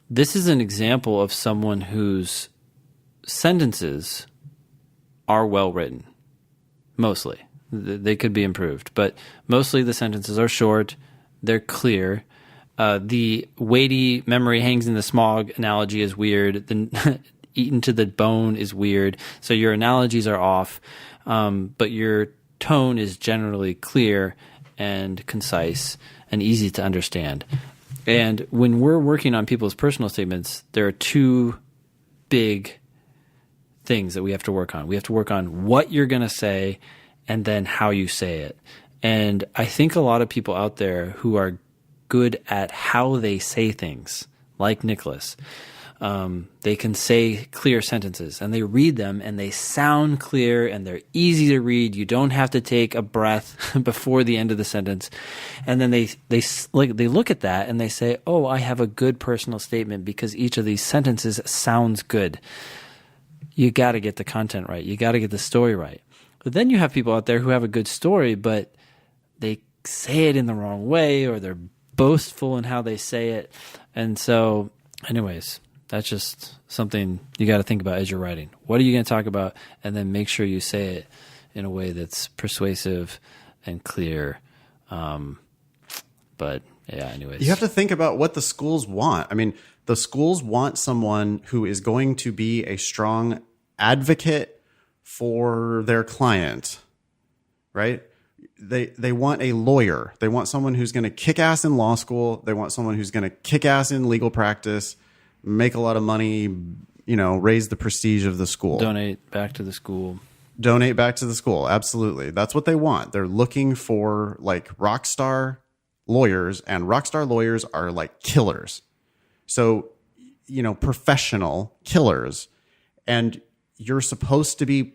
This is an example of someone whose sentences are well written. Mostly. They could be improved, but mostly the sentences are short, they're clear. The weighty memory hangs in the smog analogy is weird. The eaten to the bone is weird. So your analogies are off, but your tone is generally clear and concise and easy to understand. And when we're working on people's personal statements, there are two big things that we have to work on. We have to work on what you're going to say and then how you say it. And I think a lot of people out there who are good at how they say things, like Nicholas. They can say clear sentences, and they read them, and they sound clear, and they're easy to read. You don't have to take a breath before the end of the sentence. And then they look at that and they say, "Oh, I have a good personal statement because each of these sentences sounds good." You got to get the content right. You got to get the story right. But then you have people out there who have a good story, but they say it in the wrong way, or they're boastful in how they say it. And so, anyways, that's just something you got to think about as you're writing. What are you going to talk about? And then make sure you say it in a way that's persuasive and clear. But yeah, anyways. You have to think about what the schools want. I mean, the schools want someone who is going to be a strong advocate for their client, right? They want a lawyer. They want someone who's going to kick ass in law school. They want someone who's going to kick ass in legal practice, make a lot of money, raise the prestige of the school. Donate back to the school. Donate back to the school. Absolutely. That's what they want. They're looking for like rock star lawyers, and rock star lawyers are like killers. So, professional killers. And you're supposed to be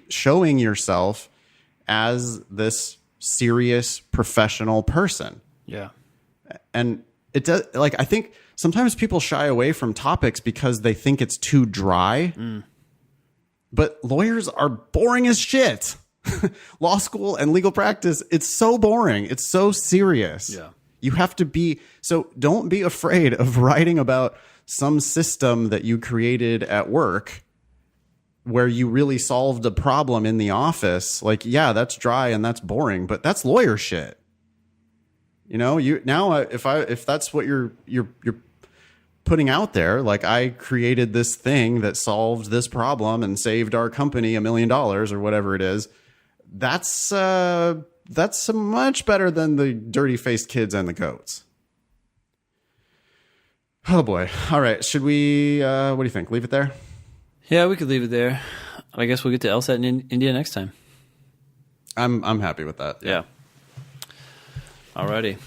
showing yourself as this serious professional person. Yeah. And it does, I think sometimes people shy away from topics because they think it's too dry. But lawyers are boring as shit. Law school and legal practice, it's so boring. It's so serious. Yeah. You have to be, so don't be afraid of writing about some system that you created at work where you really solved a problem in the office. Yeah, that's dry and that's boring, but that's lawyer shit. If that's what you're putting out there, I created this thing that solved this problem and saved our company $1 million or whatever it is. That's much better than the dirty faced kids and the goats. Oh boy. All right. Should we, what do you think? Leave it there? Yeah, we could leave it there. I guess we'll get to LSAT in India next time. I'm happy with that. Yeah. Alrighty.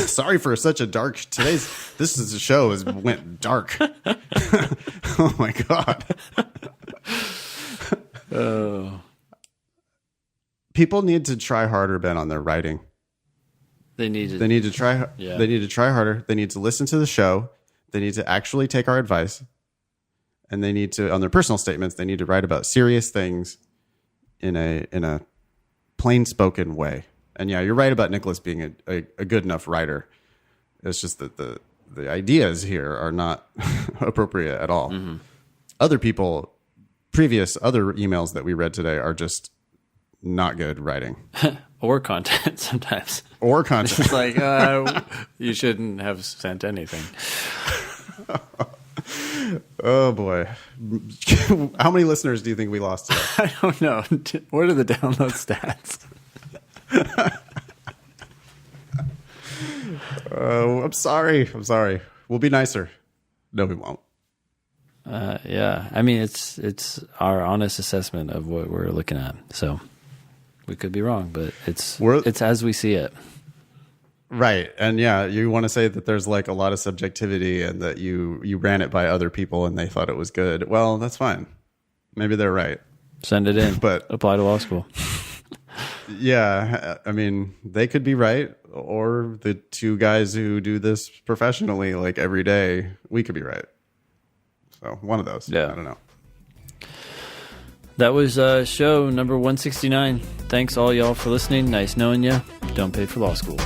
Sorry for such a dark, this show went dark. Oh my God. Oh. People need to try harder, Ben, on their writing. They need to try. Yeah. They need to try harder. They need to listen to the show. They need to actually take our advice, and they need to, on their personal statements, they need to write about serious things in a plain spoken way. And yeah, you're right about Nicholas being a good enough writer. It's just that the ideas here are not appropriate at all. Mm-hmm. Other people, other emails that we read today are just not good writing. Or content sometimes. Or content. It's like, you shouldn't have sent anything. Oh, boy. How many listeners do you think we lost today? I don't know. What are the download stats? I'm sorry. We'll be nicer. No, we won't. Yeah. I mean, it's our honest assessment of what we're looking at. So we could be wrong, but it's as we see it. Right. And yeah, you want to say that there's a lot of subjectivity and that you ran it by other people and they thought it was good. Well, that's fine. Maybe they're right. Send it in. But apply to law school. Yeah. I mean, they could be right. Or the two guys who do this professionally, every day, we could be right. So one of those. Yeah. I don't know. That was show number 169. Thanks all y'all for listening. Nice knowing you. Don't pay for law school.